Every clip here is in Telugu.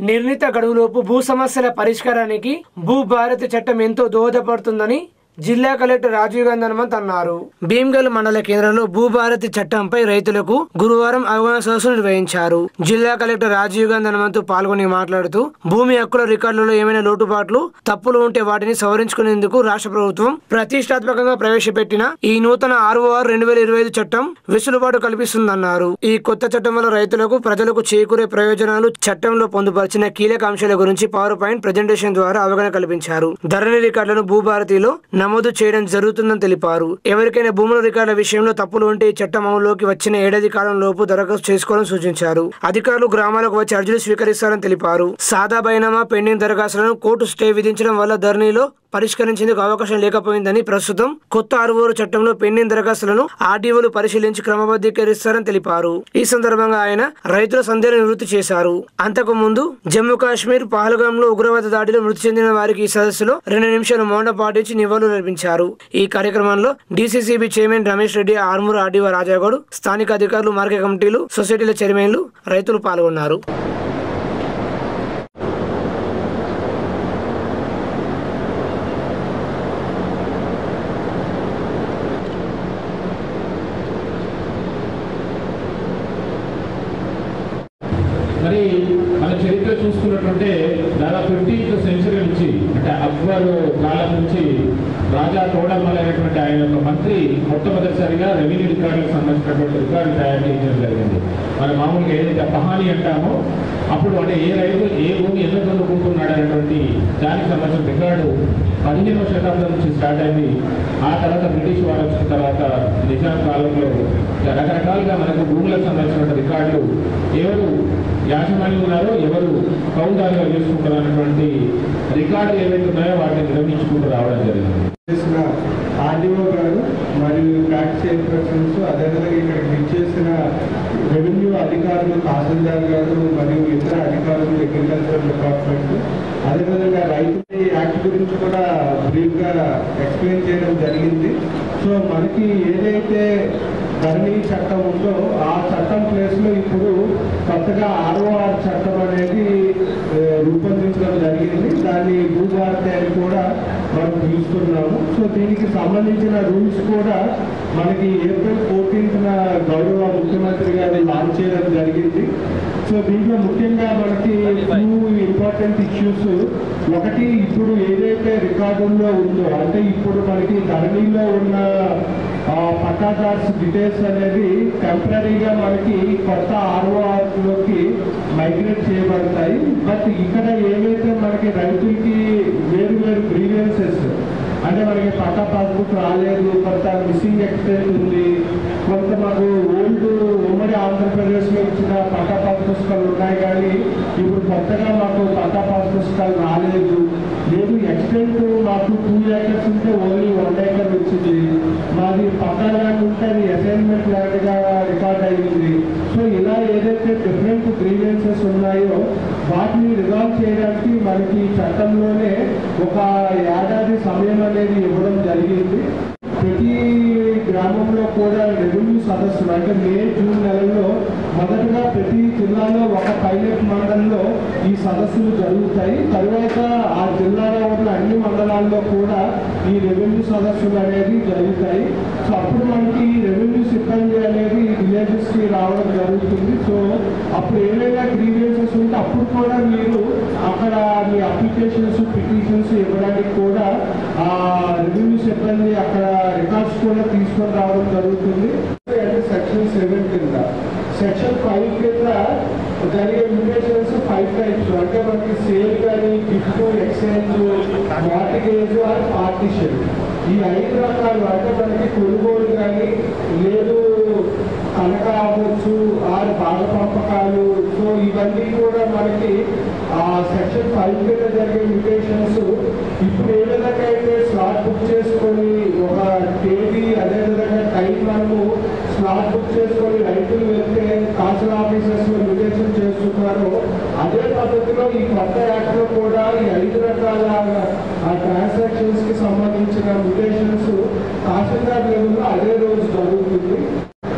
నిర్ణీత గడువులోపు భూ సమస్యల పరిష్కారానికి భూభారతి చట్టం ఎంతో దోహదపడుతుందని జిల్లా కలెక్టర్ రాజీవ్ గాంధీ హనుమంత్ అన్నారు. భీమ్గల్ మండల కేంద్రంలో భూభారతి చట్టంపై రైతులకు గురువారం అవగాహన సదస్సు నిర్వహించారు. జిల్లా కలెక్టర్ రాజీవ్ గాంధీ హనుమంత్ పాల్గొని మాట్లాడుతూ భూమి హక్కుల రికార్డులలో ఏమైనా లోటుపాట్లు తప్పులు ఉంటే వాటిని సవరించుకునేందుకు రాష్ట్ర ప్రభుత్వం ప్రతిష్టాత్మకంగా ప్రవేశపెట్టిన ఈ నూతన ROR 2025 చట్టం వెసులుబాటు కల్పిస్తుందన్నారు. ఈ కొత్త చట్టం వల్ల రైతులకు ప్రజలకు చేకూరే ప్రయోజనాలు, చట్టంలో పొందుపరిచిన కీలక అంశాల గురించి పవర్ పాయింట్ ప్రెజెంటేషన్ ద్వారా అవగాహన కల్పించారు. ధరణి రికార్డులను భూభారతిలో నమోదు చేయడం జరుగుతుందని తెలిపారు. ఎవరికైనా భూముల రికార్డుల విషయంలో తప్పులు ఉంటే ఈ చట్టం అమలులోకి వచ్చిన ఏడాది కాలంలోపు దరఖాస్తు చేసుకోవాలని సూచించారు. అధికారులు గ్రామాలకు వచ్చి అర్జీలు స్వీకరిస్తారని తెలిపారు. సాదా బైనామా పెండింగ్ దరఖాస్తులను కోర్టు స్టే విధించడం వల్ల ధరణిలో పరిష్కరించేందుకు అవకాశం లేకపోయిందని, ప్రస్తుతం కొత్త ROR చట్టంలో పెండింగ్ దరఖాస్తులను RDOలు పరిశీలించి క్రమబద్ధీకరిస్తారని తెలిపారు. ఈ సందర్భంగా ఆయన రైతుల సందేహాలను నివృత్తి చేశారు. అంతకు ముందు జమ్మూ కాశ్మీర్ పహల్గాంలో ఉగ్రవాద దాడిలో మృతి చెందిన వారికి ఈ సదస్సులో 2 నిమిషాలు మౌనం పాటించి నివాళులు నిర్వహించారు. ఈ కార్యక్రమంలో DCCB chairman Ramesh Reddy, Armoor RDO Raja Goud, స్థానిక అధికారులు, మార్కెట్ కమిటీలు, సొసైటీల చైర్మన్లు, రైతులు పాల్గొన్నారు. మరి మన చరిత్ర చూసుకున్నట్టుంటే దాదాపు 15th సెంచరీ నుంచి, అంటే అక్బర్ కాలం నుంచి రాజా తోడమల్ అనేటువంటి ఆయన యొక్క మంత్రి మొట్టమొదటిసారిగా రెవెన్యూ రికార్డులకు సంబంధించినటువంటి రికార్డు తయారు చేయడం జరిగింది. మనం మామూలుగా ఏదైతే పహాని అంటామో అప్పుడు అంటే ఏ రైతు ఏ భూమి ఎందుకు కొనుక్కుంటున్నాడు అనేటువంటి దానికి సంబంధించిన రికార్డు 15వ శతాబ్దం నుంచి స్టార్ట్ అయింది. ఆ తర్వాత బ్రిటిష్ వారు వచ్చిన తర్వాత నిజాం కాలంలో రకరకాలుగా మనకు భూములకు సంబంధించిన రికార్డులు ఎవరు యాజమాన్యం ఉన్నారో, ఎవరు కౌలుదారుగా చేసుకుంటారు అనేటువంటి రికార్డులు ఏవైతే ఉన్నాయో వాటిని నిర్వహించుకుంటూ రావడం జరిగింది. RDO గారు మరియు ట్యాక్స్ చైర్పర్సన్స్, అదేవిధంగా ఇక్కడ విచ్చేసిన రెవెన్యూ అధికారులు, తహసీల్దార్ గారు మరియు ఇతర అధికారులు, అగ్రికల్చర్ డిపార్ట్మెంట్, అదేవిధంగా రైతు యాక్ట్ గురించి కూడా బ్రీఫ్గా ఎక్స్ప్లెయిన్ చేయడం జరిగింది. సో మనకి ఏదైతే ధరణి చట్టం ఉందో ఆ చట్టం ప్లేస్లో ఇప్పుడు కొత్తగా ROR చట్టం అనేది రూపొందించడం జరిగింది. దాన్ని భూభారతి అని కూడా మనం పిలుస్తున్నాము. సో దీనికి సంబంధించిన రూల్స్ కూడా మనకి April 14th గౌరవ ముఖ్యమంత్రి గారు లాంచ్ చేయడం జరిగింది. సో దీంట్లో ముఖ్యంగా మనకి 2 ఇంపార్టెంట్ ఇష్యూస్. ఒకటి, ఇప్పుడు ఏదైతే రికార్డుల్లో ఉందో, అంటే ఇప్పుడు మనకి ధరణిలో ఉన్న పట్టాదార్స్ డీటెయిల్స్ అనేది టెంపరీగా మనకి కొత్త RORలోకి మైగ్రేట్ చేయబడతాయి. బట్ ఇక్కడ ఏవైతే మనకి రైతులకి వేరు వేరు గ్రీవెన్సెస్, అంటే మనకి పట్టా పాస్బుక్ రాలేదు, కొంత మిస్సింగ్ ఎక్స్టెంట్ ఉంది, కొంత మాకు ఓల్డ్ ఉమ్మడి ఆంధ్రప్రదేశ్లో ఇచ్చిన పట్టా పాస్ పుస్తకాలు ఉన్నాయి కానీ ఇప్పుడు కొత్తగా మాకు పట్టా పాస్ పుస్తకాలు రాలేదు, లేదు ఎక్స్టెంట్ మాకు 2 acres ఉంటే ఓన్లీ 1 acre వచ్చింది, మాది పట్టా ల్యాండ్ ఉంటే అది అసైన్మెంట్ ల్యాండ్గా రికార్డ్ అయ్యింది. సో ఇలా ఏదైతే డిఫరెంట్ గ్రీవెన్సెస్ ఉన్నాయో వాటిని రిజాల్వ్ చేయడానికి మనకి చట్టంలోనే ఒక ఏడాది సమయం అనేది ఇవ్వడం జరిగింది. ప్రతి గ్రామంలో కూడా రెవెన్యూ సదస్సులు, అంటే మే, జూన్ నెలల్లో మొదటగా ప్రతి జిల్లాలో ఒక పైలట్ మండలంలో ఈ సదస్సులు జరుగుతాయి. తరువాత ఆ జిల్లాలో ఉన్న అన్ని మండలాల్లో కూడా ఈ రెవెన్యూ సదస్సులు అనేది జరుగుతాయి. సో అప్పుడు మనకి రెవెన్యూ సిబ్బంది అనేది విలేజెస్కి రావడం జరుగుతుంది. సో అప్పుడు ఏవైనా గ్రీవెన్సెస్ ఉంటే అప్పుడు కూడా మీరు అక్కడ మీ అప్లికేషన్స్, పిటిషన్స్ ఇవ్వడానికి కూడా ఆ రెవెన్యూ సిబ్బంది అక్కడ రికార్డ్స్ కూడా తీసుకొని రావడం జరుగుతుంది. సెక్షన్ 7 కింద, సెక్షన్ 5 కింద జరిగే మ్యూటేషన్స్ 5 types. అంటే మనకి సేల్ కానీ, gift, exchange, mortgage or partition, ఈ 5 రకాలు. అంటే మనకి కొనుగోలు కానీ, లేదు కనక అవ్వచ్చు, ఆరు భాగ పంపకాలు. సో ఇవన్నీ కూడా మనకి ఆ సెక్షన్ 5 కింద జరిగే మ్యూటేషన్స్. ఇప్పుడు ఏ విధంగా అయితే స్లాట్ బుక్ చేసుకొని ఒక తేదీ, అదేవిధంగా టైం మనము స్లాట్ బుక్ చేసుకొని రైతులు వెళ్తే తహసీల్ ఆఫీసర్స్లో మ్యూటేషన్ చేస్తున్నారు, అదే పద్ధతిలో ఈ కొత్త యాక్ట్లో కూడా ఈ 5 రకాల ట్రాన్సాక్షన్స్కి సంబంధించిన మ్యూటేషన్స్ తహసీల్దార్ లెవెల్లో అదే రోజు జరుగుతుంది.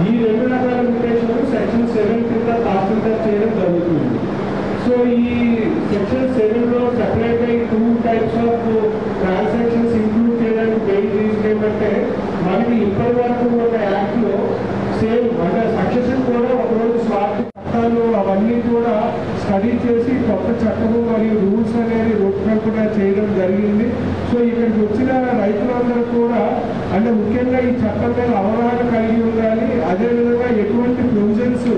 ఈ 2 రకాల మ్యూటేషన్లు సెక్షన్ 7 కింద తహసీల్దార్ చేయడం జరుగుతుంది. సో ఈ సెక్షన్ 7లో సెపరేట్ అయ్యి 2 టైప్స్ ఆఫ్ ట్రాన్సాక్షన్స్ ఇంక్లూడ్ చేయడానికి మెయిన్ రీజన్ ఏమంటే మనకి ఇప్పటి వరకు ఉన్న యాక్ట్లో సేమ్ అంటే సక్సెషన్ కూడా ఒకరోజు స్వార్థ చట్టాలు అవన్నీ కూడా స్టడీ చేసి కొత్త చట్టము మరియు రూల్స్ అనేది రూపకల్పన చేయడం జరిగింది. సో ఇక్కడికి వచ్చిన రైతులందరూ కూడా అంటే ముఖ్యంగా ఈ చట్టం మీద అవగాహన కలిగి ఉండాలి. అదేవిధంగా ఎటువంటి ప్రొవిజన్స్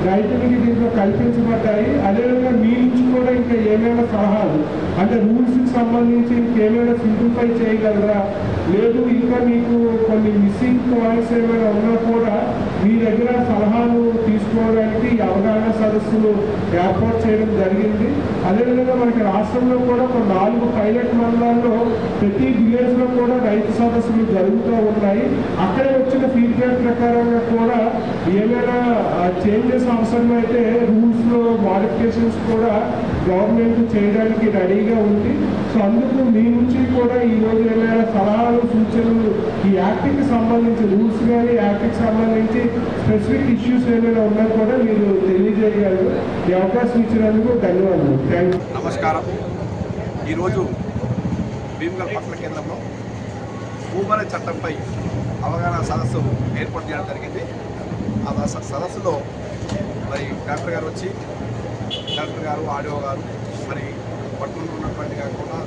రైతులకి దీంట్లో కల్పించబడ్డాయి, అదేవిధంగా మీ నుంచి కూడా ఇంకా ఏమైనా సలహాలు అంటే రూల్స్కి సంబంధించి ఇంకేమైనా సింప్లిఫై చేయగలరా, లేదు ఇంకా మీకు కొన్ని మిస్సింగ్ పాయింట్స్ ఏమైనా ఉన్నా కూడా మీ దగ్గర సలహాలు తీసుకోవడానికి అవగాహన సదస్సులు ఏర్పాటు చేయడం జరిగింది. అదేవిధంగా మనకి రాష్ట్రంలో కూడా ఒక 4 పైలట్ మండలాల్లో ప్రతి విలేజ్లో కూడా రైతు సదస్సులు జరుగుతూ ఉన్నాయి. అక్కడే వచ్చిన ఫీడ్బ్యాక్ ప్రకారంగా కూడా ఏమైనా చేంజెస్ అవసరమైతే రూల్స్లో మాడిఫికేషన్స్ కూడా గవర్నమెంట్ చేయడానికి రెడీగా ఉంది. సో అందుకు మీ నుంచి కూడా ఈరోజు ఏమైనా సలహాలు సూచనలు ఈ యాక్ట్కి సంబంధించి రూల్స్ కానీ యాక్ట్కి సంబంధించి స్పెసిఫిక్ ఇష్యూస్ ఏమైనా ఉన్నా కూడా మీరు తెలియజేయగలరు. ఈ అవకాశం ఇచ్చినందుకు ధన్యవాదాలు. Thank you. నమస్కారం. ఈరోజు భీమ్గల్ పట్టణ కేంద్రంలో భూభారతి చట్టంపై అవగాహన సదస్సు ఏర్పాటు చేయడం జరిగింది. ఆ సదస్సులో మరి కలెక్టర్ గారు వచ్చి కలెక్టర్ గారు ఆర్డీఓ గారు మరి పట్టణంలో ఉన్నటువంటి కాకుండా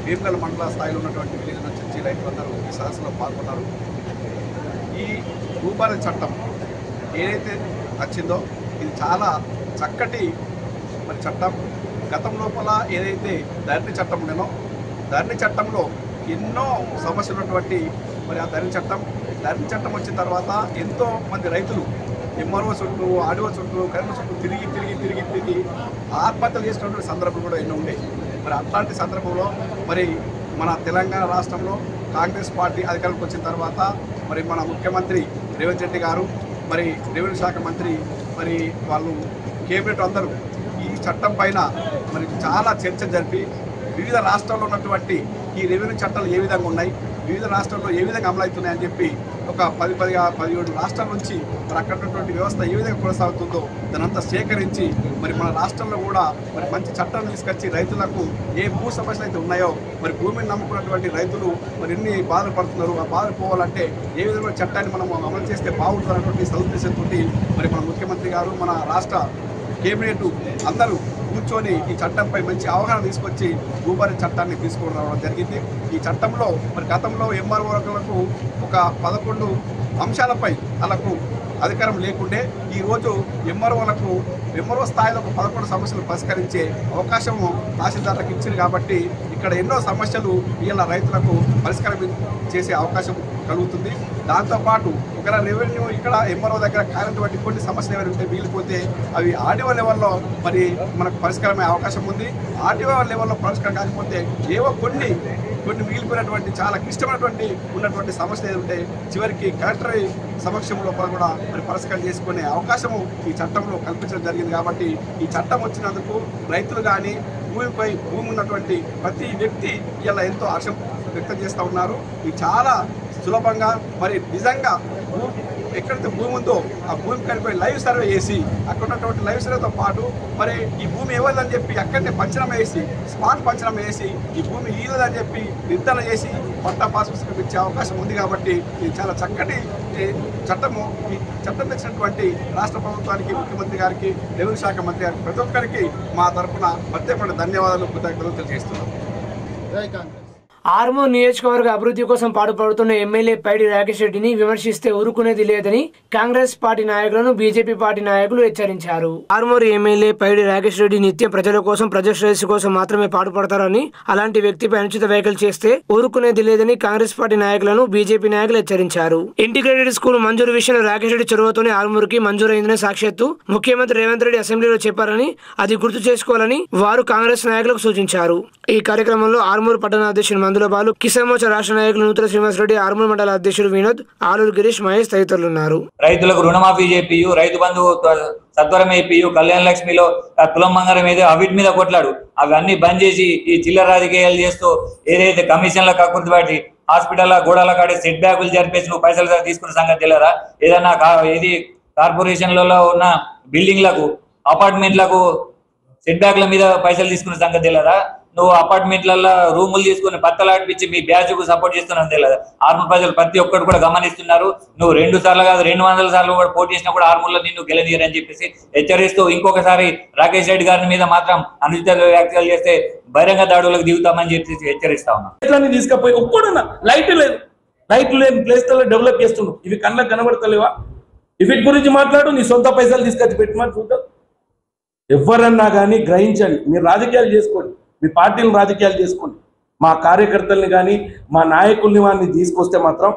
భీమ్గల్ మండల స్థాయిలో ఉన్నటువంటి విలేజ్ నుంచి రైతులందరూ ఈ సదస్సులో పాల్గొన్నారు. ఈ భూభారతి చట్టం ఏదైతే వచ్చిందో ఇది చాలా చక్కటి మరి చట్టం. గతం లోపల ఏదైతే ధరణి చట్టం ఉండేనో ధరణి చట్టంలో ఎన్నో సమస్యలు ఉన్నటువంటి మరి ఆ ధరణి చట్టం వచ్చిన తర్వాత ఎంతో మంది రైతులు ఎంఆర్ఓ చుట్టూ ఆర్డీఓ చుట్టూ కరెంట్ చుట్టూ తిరిగి ఆత్మహత్యలు చేసుకున్నటువంటి సందర్భం కూడా ఎన్నో ఉన్నాయి. మరి అట్లాంటి సందర్భంలో మరి మన తెలంగాణ రాష్ట్రంలో కాంగ్రెస్ పార్టీ అధికారంలోకి వచ్చిన తర్వాత మరి మన ముఖ్యమంత్రి రేవంత్ రెడ్డి గారు మరి రెవెన్యూ శాఖ మంత్రి మరి వాళ్ళు కేబినెట్ అందరూ ఈ చట్టం పైన మరి చాలా చర్చ జరిపి వివిధ రాష్ట్రాల్లో ఉన్నటువంటి ఈ రెవెన్యూ చట్టాలు ఏ విధంగా ఉన్నాయి, వివిధ రాష్ట్రాల్లో ఏ విధంగా అమలవుతున్నాయని చెప్పి ఒక 17 రాష్ట్రాల నుంచి మరి అక్కడ ఉన్నటువంటి వ్యవస్థ ఏ విధంగా కొనసాగుతుందో దానంతా సేకరించి మరి మన రాష్ట్రంలో కూడా మరి మంచి చట్టాలు తీసుకొచ్చి రైతులకు ఏ భూ సమస్యలు అయితే ఉన్నాయో మరి భూమిని నమ్ముకున్నటువంటి రైతులు మరి ఎన్ని బాధలు పడుతున్నారు, ఆ బాధలు పోవాలంటే ఏ విధంగా చట్టాన్ని మనం అమలు చేస్తే బాగుంటుంది అన్నటువంటి సదుద్దేశంతో మరి మన ముఖ్యమంత్రి గారు మన రాష్ట్ర కేబినెట్ అందరూ కూర్చొని ఈ చట్టంపై మంచి అవగాహన తీసుకొచ్చి భూభారతి చట్టాన్ని తీసుకొని రావడం జరిగింది. ఈ చట్టంలో మరి గతంలో ఎంఆర్ఓలకు ఒక 11 అంశాలపై వాళ్ళకు అధికారం లేకుండే ఈరోజు ఎంఆర్ఓ స్థాయిలో 11 సమస్యలు పరిష్కరించే అవకాశము తహసీల్దార్లకు ఇచ్చింది. కాబట్టి ఇక్కడ ఎన్నో సమస్యలు ఇలా రైతులకు పరిష్కారం చేసే అవకాశం కలుగుతుంది. దాంతోపాటు ఒకవేళ రెవెన్యూ ఇక్కడ ఎంఆర్ఓ దగ్గర కానటువంటి కొన్ని సమస్యలు ఏమైనా ఉంటే మిగిలిపోతే అవి ఆర్డీఓ లెవెల్లో మరి మనకు పరిష్కారమయ్యే అవకాశం ఉంది. ఆర్డీఓ లెవెల్లో పరిష్కారం కాకపోతే ఏవో కొన్ని మిగిలిపోయినటువంటి చాలా క్లిష్టమైనటువంటి ఉన్నటువంటి సమస్యలు ఏదంటే చివరికి కలెక్టర్ సమక్షంలో కూడా మరి పరిష్కారం చేసుకునే అవకాశము ఈ చట్టంలో కల్పించడం జరిగింది. కాబట్టి ఈ చట్టం వచ్చినందుకు రైతులు కానీ భూమి ఉన్నటువంటి ప్రతి వ్యక్తి ఇలా ఎంతో హర్షం వ్యక్తం చేస్తూ ఉన్నారు. ఇది చాలా సులభంగా మరి నిజంగా ఎక్కడైతే భూమి ఉందో ఆ భూమి కనిపోయి లైవ్ సర్వే చేసి అక్కడ ఉన్నటువంటి లైవ్ సర్వేతో పాటు మరి ఈ భూమి ఇవ్వాలని చెప్పి అక్కడనే పంచనం వేసి స్పాట్ పంచనం వేసి ఈ భూమి ఇవ్వదని చెప్పి నిర్ధారణ చేసి పట్టా పాస్ పుస్తకం ఇచ్చే అవకాశం ఉంది. కాబట్టి ఇది చాలా చక్కటి చట్టము. ఈ చట్టం తెచ్చినటువంటి రాష్ట్ర ప్రభుత్వానికి, ముఖ్యమంత్రి గారికి, రెవెన్యూ శాఖ మంత్రి గారికి ప్రతి ఒక్కరికి మా తరఫున ప్రత్యేకమైన ధన్యవాదాలు, కృతజ్ఞతలు తెలియజేస్తున్నాం. ఆర్మూర్ నియోజకవర్గ అభివృద్ధి కోసం పాటుపడుతున్న ఎమ్మెల్యే పైడి రాకేష్ రెడ్డిని విమర్శిస్తే ఊరుకునేది లేదని కాంగ్రెస్ పార్టీ నాయకులను బీజేపీ పార్టీ నాయకులు హెచ్చరించారు. ఆర్మూర్ ఎమ్మెల్యే పైడి రాకేష్ రెడ్డి నిత్యం ప్రజల కోసం, ప్రజా శ్రేయస్సు కోసం మాత్రమే పాటుపడతారని, అలాంటి వ్యక్తిపై అనుచిత వ్యాఖ్యలు చేస్తే ఊరుకునేది లేదని కాంగ్రెస్ పార్టీ నాయకులను బీజేపీ నాయకులు హెచ్చరించారు. ఇంటిగ్రేటెడ్ స్కూల్ మంజూరు విషయంలో రాకేష్ రెడ్డి చొరవతోనే ఆర్మూర్కి మంజూరైందని సాక్షాత్తు ముఖ్యమంత్రి రేవంత్ రెడ్డి అసెంబ్లీలో చెప్పారని, అది గుర్తు చేసుకోవాలని వారు కాంగ్రెస్ నాయకులకు సూచించారు. ఈ కార్యక్రమంలో ఆర్మూర్ పట్టణ అధ్యక్షుడు మందుల బాలు, కిసాన్ మోర్చా రాష్ట్ర నాయకులు నూతన శ్రీనివాసరెడ్డి, ఆర్మూర్ మండల అధ్యక్షుడు వినోద్, ఆలూరు గిరీష్, మహేష్ తదితరులు ఉన్నారు. రైతులకు రుణమాఫీ చేపియు, రైతు బంధు సత్వరం అయిపోయి, కళ్యాణ లక్ష్మిలో తులం బంగారం మీద అవిటి మీద కొట్లాడు, అవన్నీ బంద్ చేసి ఈ చిల్లర రాజకీయాలు చేస్తూ ఏదైతే కమిషన్ల కక్కుర్తి వాటి హాస్పిటల్ గోడాల కాడే సెట్ బ్యాకులు జరిపేసి నువ్వు పైసలు తీసుకున్న సంగతి తెలియదా? ఏదన్నా ఇది కార్పొరేషన్లలో ఉన్న బిల్డింగ్లకు, అపార్ట్మెంట్లకు సెట్ బ్యాక్ల మీద పైసలు తీసుకున్న సంగతి తెలియదా? నువ్వు అపార్ట్మెంట్లలో రూములు తీసుకుని పత్తలాడిపించి మీ బ్యాచ్ కు సపోర్ట్ చేస్తున్నావు తెలియదా? ఆర్మూర్ ప్రజలు ప్రతి ఒక్కరు కూడా గమనిస్తున్నారు. నువ్వు 2 సార్లు కాదు 200 సార్లు కూడా పోటీ చేసినా కూడా ఆర్మూర్లో నిన్ను గెలనీయరని చెప్పేసి హెచ్చరిస్తూ ఇంకొకసారి రాకేష్ రెడ్డి గారి మీద మాత్రం అనుచిత వ్యాఖ్యలు చేస్తే బహిరంగ దాడులకు దిగుతామని చెప్పేసి హెచ్చరిస్తా ఉన్నాం. తీసుకపోయి ఒక్కడున్నా లైట్ లేని ప్లేస్ డెవలప్ చేస్తున్నావు. ఇవి కళ్ళకు కనబడతలేవా? ఇఫిట్ గురించి మాట్లాడు, నీ సొంత పైసలు తీసుకొచ్చి పెట్టమని చూద్దాం. ఎవరన్నా కానీ గ్రహించండి. మీరు రాజకీయాలు చేసుకోండి, మీ పార్టీని రాజకీయాలు చేసుకోండి. మా కార్యకర్తల్ని కానీ మా నాయకుల్ని వాడిని తీసుకొస్తే మాత్రం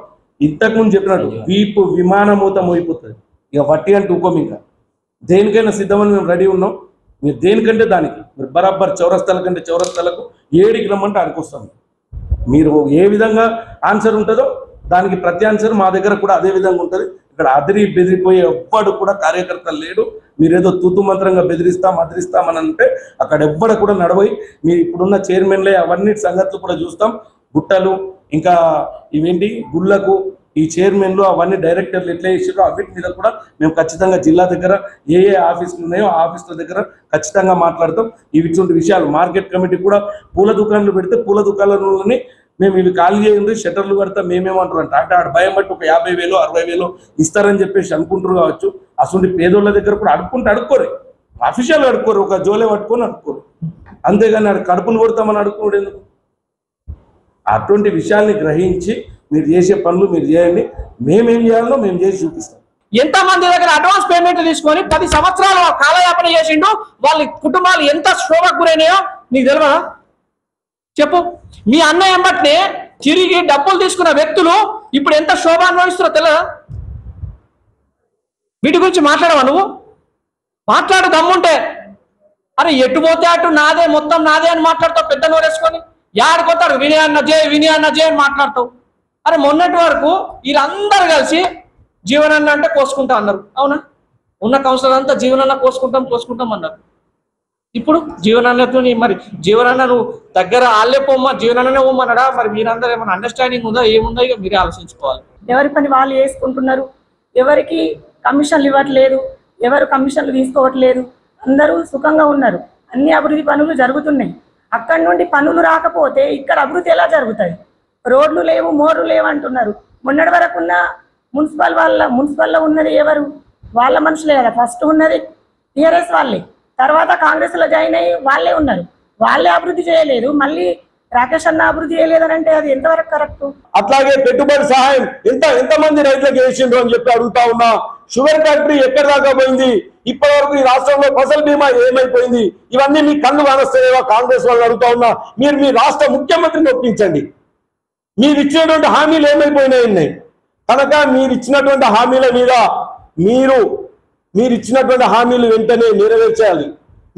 ఇంతకుముందు చెప్పినట్టు వీపు విమానమూతం అయిపోతుంది. ఇక వట్టి అంటే ఊకోం. ఇంకా దేనికైనా సిద్ధమని మేము రెడీ ఉన్నాం. మీరు దేనికంటే దానికి మీరు బరాబర్ చౌరస్తాల కంటే చౌరస్తాలకు 7కి రమ్మంటే ఆడికొస్తాం. మీరు ఏ విధంగా ఆన్సర్ ఉంటుందో దానికి ప్రతి ఆన్సర్ మా దగ్గర కూడా అదే విధంగా ఉంటుంది. ఇక్కడ అదిరి బెదిరిపోయే ఎవ్వడు కూడా కార్యకర్తలు లేడు. మీరేదో తుతు మంత్రంగా అదిరిస్తామని అంటే అక్కడ ఎవ్వడ కూడా నడవయి. మీరు ఇప్పుడున్న చైర్మన్లే అవన్నీ సంగతులు కూడా చూస్తాం. గుట్టలు ఇంకా ఇవేంటి గుళ్ళకు ఈ చైర్మన్లు అవన్నీ డైరెక్టర్లు ఎట్లా చేసారో అవిటి మీద కూడా మేము ఖచ్చితంగా జిల్లా దగ్గర ఏ ఆఫీసులు ఉన్నాయో ఆ ఆఫీసుల దగ్గర ఖచ్చితంగా మాట్లాడతాం. ఇటువంటి విషయాలు మార్కెట్ కమిటీ కూడా పూల దుకాణాలు పెడితే పూల దుకాణాలని మేము ఇవి ఖాళీ చేయండి షట్టర్లు కడతా మేమేమంటారు అంటే ఆడ భయం బట్టి ఒక 50,000 60,000 ఇస్తారని చెప్పేసి అనుకుంటారు కావచ్చు. అసలు పేదోళ్ళ దగ్గర కూడా అడుక్కోరు, అఫీషియల్ అడుక్కోరు, ఒక జోలే పట్టుకొని అడుక్కోరు. అంతేగాని ఆడ కడుపులు కొడతామని అడుక్కోడు ఎందుకు? అటువంటి విషయాల్ని గ్రహించి మీరు చేసే పనులు మీరు చేయండి. మేమేం చేయాలో మేము చేసి చూపిస్తాం. ఎంతమంది దగ్గర అడ్వాన్స్ పేమెంట్ తీసుకొని 10 సంవత్సరాలు కాలయాపన చేసిండు. వాళ్ళ కుటుంబాలు ఎంత శోభకు గురైనాయో నీకు తెలియదా? చెప్పు. మీ అన్న ఎంబట్నే తిరిగి డబ్బులు తీసుకున్న వ్యక్తులు ఇప్పుడు ఎంత శోభ అనుభవిస్తున్నారో తెలియదా? వీటి గురించి మాట్లాడవా నువ్వు? మాట్లాడు దమ్ముంటే. అరే ఎటు పోతే అటు నాదే మొత్తం నాదే అని మాట్లాడతావు పెద్ద నోరేసుకొని. యాడిపోతాడు వినయన్న జయ అని మాట్లాడతావు. అరే మొన్నటి వరకు వీళ్ళందరూ కలిసి జీవనన్న అంటే కోసుకుంటా అన్నారు. అవునా? ఉన్న కౌన్సిలర్ అంతా జీవనన్న కోసుకుంటాం అన్నారు. ఇప్పుడు జీవనన్నతో మరి జీవనన్న నువ్వు దగ్గర ఆళ్ళే పోమ్మా జీవనన్ననే పోమ్మన్నాడా? మరి మీరందరూ ఏమైనా అండర్స్టాండింగ్ ఉందా ఏముందా? ఇక మీరే ఆలోచించుకోవాలి. ఎవరి పని వాళ్ళు వేసుకుంటున్నారు. ఎవరికి కమిషన్లు ఇవ్వట్లేదు, ఎవరు కమిషన్లు తీసుకోవట్లేదు. అందరూ సుఖంగా ఉన్నారు. అన్ని అభివృద్ధి పనులు జరుగుతున్నాయి. అక్కడి నుండి పనులు రాకపోతే ఇక్కడ అభివృద్ధి ఎలా జరుగుతాయి? రోడ్లు లేవు, మోర్లు లేవు అంటున్నారు. మొన్నటి వరకు ఉన్న మున్సిపల్లో ఉన్నది ఎవరు? వాళ్ళ మనుషులే కదా. ఫస్ట్ ఉన్నది టీఆర్ఎస్ వాళ్ళే, తర్వాత కాంగ్రెస్లో జాయిన్ అయ్యి వాళ్ళే ఉన్నారు. వాళ్ళే అభివృద్ధి చేయలేదు, మళ్ళీ రాకేష్ అన్న అభివృద్ధి చేయలేదని అంటే అది ఎంతవరకు కరెక్ట్? అట్లాగే పెట్టుబడి సహాయం ఎంతమంది రైతులకు వేసిండ్రు అని చెప్పి అడుగుతా ఉన్నా. షుగర్ ఫ్యాక్టరీ ఎక్కడి దాకా పోయింది? ఇప్పటి వరకు ఈ రాష్ట్రంలో ఫసల్ బీమా ఏమైపోయింది? ఇవన్నీ మీ కళ్ళు కానొస్తాయేవా? కాంగ్రెస్ వాళ్ళు అడుగుతా ఉన్నా. మీరు మీ రాష్ట్ర ముఖ్యమంత్రిని ఒప్పించండి. మీరు ఇచ్చినటువంటి హామీలు ఏమైపోయినాయి కనుక మీరు ఇచ్చినటువంటి హామీల మీద మీరు ఇచ్చినటువంటి హామీలు వెంటనే నెరవేర్చాలి.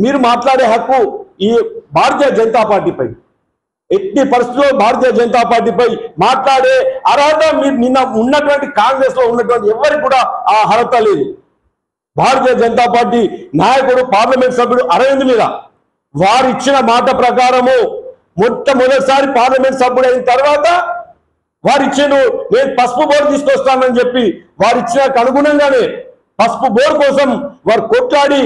మీరు మాట్లాడే హక్కు ఈ భారతీయ జనతా పార్టీపై, ఎట్టి పరిస్థితుల్లో భారతీయ జనతా పార్టీపై మాట్లాడే అర్హత మీరు నిన్న ఉన్నటువంటి కాంగ్రెస్ లో ఉన్నటువంటి ఎవరికి కూడా ఆ అర్హత లేదు. భారతీయ జనతా పార్టీ నాయకుడు పార్లమెంట్ సభ్యుడు అరవింద్ మీద వారు ఇచ్చిన మాట ప్రకారము మొట్టమొదటిసారి పార్లమెంట్ సభ్యుడు అయిన తర్వాత వారు ఇచ్చిన నేను పసుపు బోర్డు తీసుకొస్తానని చెప్పి వారు ఇచ్చిన అనుగుణంగానే పసుపు బోర్డు కోసం వారు కొట్లాడి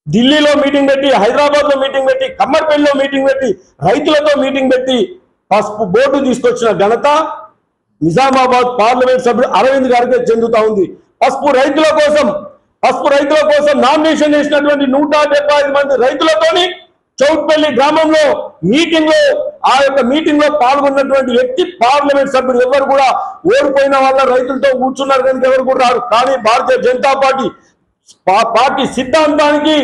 ఢిల్లీలో మీటింగ్ పెట్టి, హైదరాబాద్ లో మీటింగ్ పెట్టి, కమ్మర్పల్లిలో మీటింగ్ పెట్టి, రైతులతో మీటింగ్ పెట్టి పసుపు బోర్డు తీసుకొచ్చిన ఘనత నిజామాబాద్ పార్లమెంట్ సభ్యుడు అరవింద్ గారికి చెందుతా ఉంది. పసుపు రైతుల కోసం నామినేషన్ చేసినటువంటి 175 మంది రైతులతోని చౌట్పల్లి గ్రామంలో ఆ యొక్క మీటింగ్ లో పాల్గొన్నటువంటి వ్యక్తి పార్లమెంట్ సభ్యుడు. ఎవరు కూడా ఓడిపోయిన వాళ్ళ రైతులతో కూర్చున్నారు కనుక ఎవరు కూడా రారు. కానీ భారతీయ జనతా పార్టీ సిద్ధాంతానికి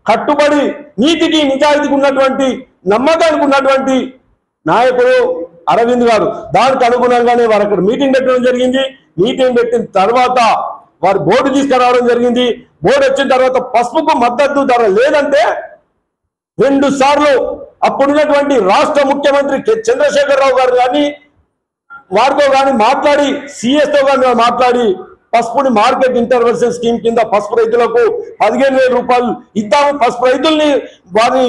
కట్టుబడి నీతికి నిజాయితీకి ఉన్నటువంటి నమ్మకానికి ఉన్నటువంటి నాయకుడు అరవింద్ గారు. దానికి అనుగుణంగానే వారు అక్కడ మీటింగ్ పెట్టడం జరిగింది. మీటింగ్ పెట్టిన తర్వాత వారు బోర్డు తీసుకురావడం జరిగింది. బోర్డు వచ్చిన తర్వాత పసుపుకు మద్దతు ధర లేదంటే 2 సార్లు అప్పుడున్నటువంటి రాష్ట్ర ముఖ్యమంత్రి చంద్రశేఖరరావు గారు కానీ వారితో కానీ మాట్లాడి, సిఎస్ తో కానీ మాట్లాడి పసుపుని మార్కెట్ ఇంటర్వెన్షన్ స్కీమ్ కింద పసుపు రైతులకు 15,000 రూపాయలు ఇద్దాము, పసుపు రైతుల్ని వారిని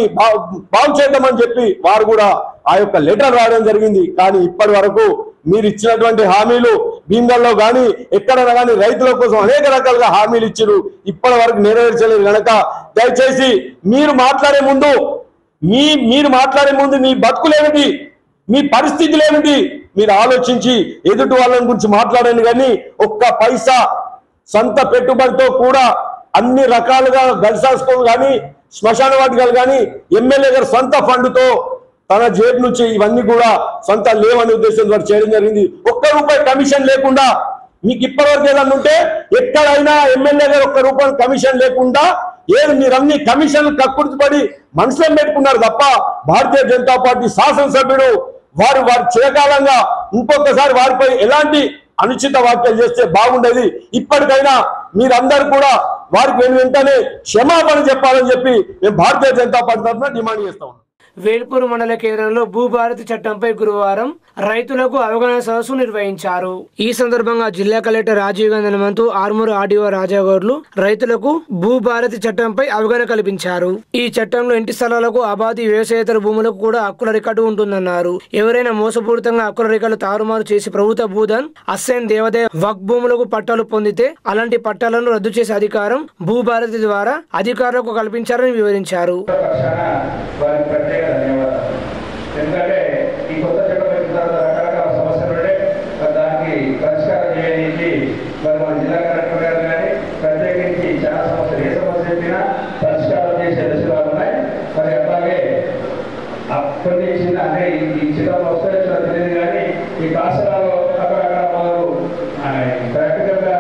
బాగు చేద్దామని చెప్పి వారు కూడా ఆ యొక్క లెటర్ రాయడం జరిగింది. కానీ ఇప్పటి వరకు మీరు ఇచ్చినటువంటి హామీలు భీమ్గల్లో కానీ ఎక్కడైనా కానీ రైతుల కోసం అనేక రకాలుగా హామీలు ఇచ్చారు. ఇప్పటి వరకు నెరవేర్చలేదు కనుక దయచేసి మీరు మాట్లాడే ముందు మీ బతుకులేమిటి, మీ పరిస్థితులు ఏమిటి మీరు ఆలోచించి ఎదుటి వాళ్ళని గురించి మాట్లాడండి. కానీ ఒక్క పైసా సొంత పెట్టుబడితో కూడా అన్ని రకాలుగా గల్సాస్కోలు కానీ శ్మశాన వాటికలు కానీ ఎమ్మెల్యే గారు సొంత ఫండ్తో తన జేబు నుంచి ఇవన్నీ కూడా సొంత లేవనే ఉద్దేశంతో చేయడం జరిగింది. ₹1 కమిషన్ లేకుండా మీకు ఇప్పటివరకు ఏదన్నా ఉంటే ఎక్కడైనా ఎమ్మెల్యే గారు ₹1 కమిషన్ లేకుండా ఏది మీరన్ని కమిషన్లు కక్కుర్తిపడి మనసులో పెట్టుకున్నారు తప్ప భారతీయ జనతా పార్టీ శాసనసభ్యుడు వారు చిరకాలంగా ఇంకొకసారి వారిపై ఎలాంటి అనుచిత వ్యాఖ్యలు చేస్తే బాగుండేది. ఇప్పటికైనా మీరందరూ కూడా వారికి వెంటనే క్షమాపణ చెప్పాలని చెప్పి మేము భారతీయ జనతా పార్టీ తరఫున డిమాండ్ చేస్తాం. వేల్పూర్ మండల కేంద్రంలో భూభారతి చట్టంపై గురువారం రైతులకు అవగాహన సదస్సు నిర్వహించారు. ఈ సందర్భంగా జిల్లా కలెక్టర్ రాజీవ్ గాంధీ హనుమంతు, ఆర్మూరు ఆర్డీఓ రాజాగౌడ్లు రైతులకు భూభారతి చట్టంపై అవగాహన కల్పించారు. ఈ చట్టంలో ఇంటి స్థలాలకు అబాధి వ్యవసాయేతర భూములకు కూడా హక్కుల రికార్డు ఉంటుందన్నారు. ఎవరైనా మోసపూరితంగా హక్కుల రికార్డు తారుమారు చేసి ప్రభుత్వ భూధన్, అస్సైన్, దేవాదాయ, వక్ భూములకు పట్టాలు పొందితే అలాంటి పట్టాలను రద్దు చేసే అధికారం భూభారతి ద్వారా అధికారులకు కల్పించారని వివరించారు. ధన్యవాదాలు. ఎందుకంటే ఈ కొత్త చట్టం వచ్చిన తర్వాత రకరకాల సమస్యలు ఉంటే దానికి పరిష్కారం చేయడానికి మరి మన జిల్లా కలెక్టర్ గారు కానీ ప్రత్యేకించి చాలా సమస్యలు ఏ సమస్య చెప్పినా పరిష్కారం చేసే దశలు ఉన్నాయి. మరి అట్లాగే కొన్ని చిన్న అంటే ఈ చిత్రంలో వస్తే తెలియదు కానీ ఈ కాసరాలో అక్కడక్కడ మొదలు ప్రాక్టికల్గా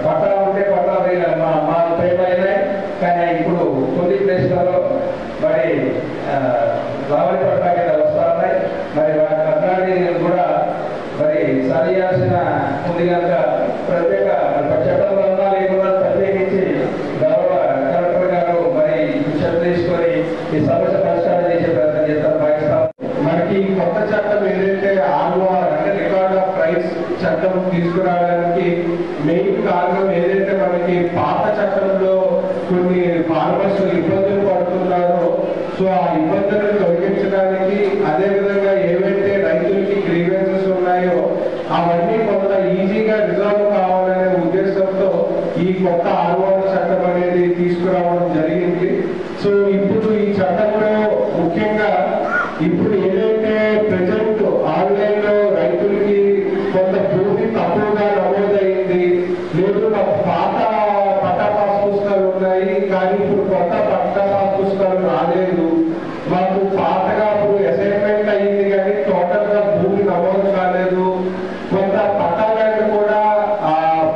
పట్టాలు ఉంటే పట్టాలు మా ప్రేమ అయినాయి. కానీ ఇప్పుడు కొన్ని ప్లేస్లలో మరి రావలి పట్ల కింద వస్తా ఉన్నాయి. మరి అట్లాంటి కూడా మరి సరియాల్సిన ఉంది కనుక ప్రత్యేక చట్టంలో ఉన్నా లేకుండా ప్రత్యేకించి గౌరవ కలెక్టర్ గారు మరి చర్చ తీసుకొని ఈ సమస్య పరిష్కారం చేసే ప్రయత్నం చేస్తారు భావిస్తాం. మనకి కొత్త చట్టం ఏదైతే ROR అంటే రికార్డ్ ఆఫ్ రైట్స్ చట్టం తీసుకురావడానికి మెయిన్ కారణం ఏదైతే మనకి పాత చట్టంలో కొన్ని ఫార్మర్స్ ఇబ్బందులు పడుతున్నారో సో ఆ ఇబ్బందులను తొలగించడానికి అదేవిధంగా ఏవైతే రైతులకి గ్రీవెన్సెస్ ఉన్నాయో అవన్నీ కొంత ఈజీగా రిజాల్వ్ కావాలనే ఉద్దేశంతో ఈ కొత్త ROR చట్టం అనేది తీసుకురావడం జరిగింది. సో ఇప్పుడు ఈ చట్టంలో ముఖ్యంగా ఇప్పుడు ఏదైతే ప్రజెంట్ ఆన్లైన్లో రైతులకి కొంత భూమి తప్పుగా నమోదైంది, లేదు పాత పట్టా పాస్ పుస్తకాలు ఉన్నాయి కానీ ఇప్పుడు కొత్త పట్టా పాస్ పుస్తకాలు రాలేదు, మాకు పాతగా ఇప్పుడు అసైన్మెంట్ అయ్యింది కానీ టోటల్ గా భూమి నమోదు కాలేదు, కొంత పట్టాలను కూడా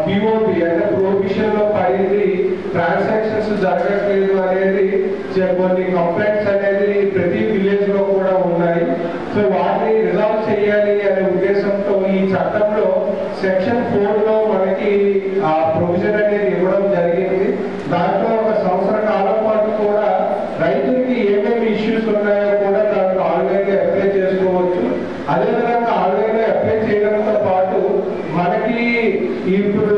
POP అంటే ప్రొహిబిషన్ లో పడింది, ట్రాన్సాక్షన్స్ జరగట్లేదు అనేది కొన్ని కంప్లైంట్స్ అనేది ప్రతి విలేజ్ లో కూడా ఉన్నాయి. సో వాటిని రిజాల్వ్ చేయాలి అనే ఉద్దేశంతో ఈ చట్టంలో సెక్షన్ 4లో మనకి ఆ ప్రొవిజన్ అనేది ఇవ్వడం జరిగింది. దాంట్లో 1 సంవత్సర కాలం పాటు కూడా రైతులకి ఏమేమి ఇష్యూస్ ఉన్నాయో కూడా దాంట్లో ఆన్లైన్ లో అప్లై చేసుకోవచ్చు. అదేవిధంగా ఆన్లైన్ లో అప్లై చేయడంతో పాటు మనకి ఇప్పుడు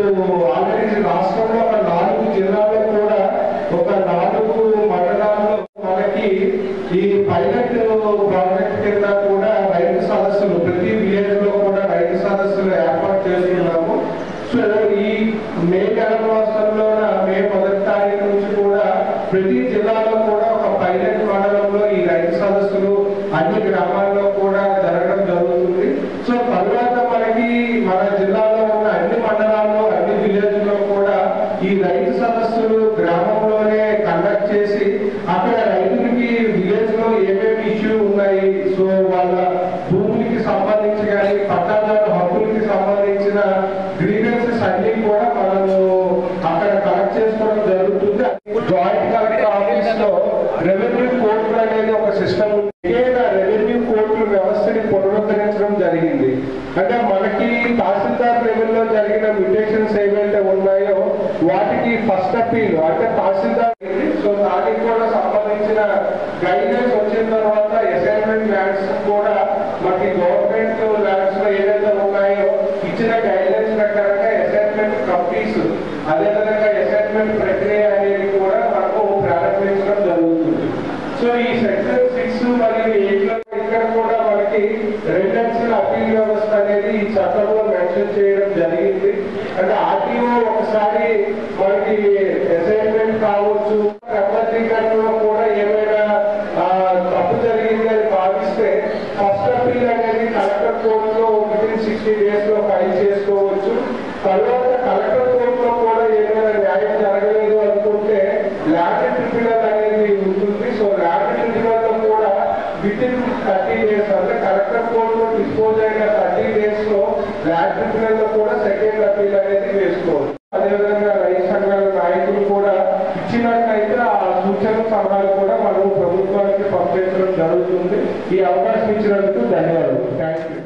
ఆల్రెడీ రాష్ట్రంలో 4 జిల్లాల్లో కూడా 4 మండలాల్లో మనకి ఈ పైలట్ ప్రాజెక్ట్ కింద కూడా రైతు సదస్సులు ప్రతి విలేజ్ లో కూడా రైతు సదస్సులు ఏర్పాటు చేస్తున్నాము. సో ఈ మే నెల మాసంలో మే 1వ తారీఖు నుంచి కూడా ప్రతి జిల్లాలో కూడా ఒక పైలట్ మండలంలో ఈ రైతు సదస్సులు అన్ని గ్రామాల్లో కూడా జరగడం జరుగుతుంది. సో తర్వాత మనకి మన జిల్లాలో ఉన్న అన్ని మండలాల్లో అన్ని విలేజ్ లో కూడా ఈ రైతు సదస్సులు గ్రామంలోనే కండక్ట్ చేసి అక్కడ రైతులకి విలేజ్ లో ఏమేమి ఇష్యూ ఉన్నాయి, సో వాళ్ళ భూములకి సంబంధించి కానీ పట్టాదారు హక్కులకి సంబంధించిన గ్రీవెన్సెస్ అన్ని కూడా మనము అక్కడ కలెక్ట్ చేసుకోవడం జరుగుతుంది. జాయింట్ కలెక్టర్ ఆఫీస్ లో రెవెన్యూ కోర్టులు అనేది ఒక సిస్టమ్ ఉంది. రెవెన్యూ కోర్టుల వ్యవస్థని పునరుద్ధరించడం జరిగింది. అంటే మనకి తహసీల్దార్ లెవెల్లో జరిగిన మ్యుటేషన్స్ ఏవైతే ఉన్నాయో వాటికి ఫస్ట్ అపీల్ అంటే తహసీల్దార్, సో దానికి కూడా సంబంధించిన గైడ్లైన్స్ వచ్చిన తర్వాత అసైన్మెంట్ ల్యాండ్స్ కూడా మనకి గవర్నమెంట్ ల్యాండ్స్ లో ఏదైతే ఉన్నాయో ఇచ్చిన గైడ్లైన్స్ ప్రకారంగా అసైన్మెంట్ కంప్లీట్స్ అదేవిధంగా అసైన్మెంట్ ప్రక్రియ అనేది కూడా మనకు ప్రారంభించడం జరుగుతుంది. సో ఈ సెక్షన్ 6 మరియు 8లో ఇక్కడ కూడా మనకి రెసిడెన్షియల్ అపీల్ వ్యవస్థ అనేది ఈ చట్టంలో మెన్షన్ చేయడం జరిగింది. అంటే RTO ఒకసారి మనకి అసైన్మెంట్ కావాలి ఇచ్చినట్లయితే ఆ సూచన సలహాలు కూడా మనం ప్రభుత్వానికి పంపించడం జరుగుతుంది. ఈ అవకాశం ఇచ్చినందుకు ధన్యవాదాలు. Thank you.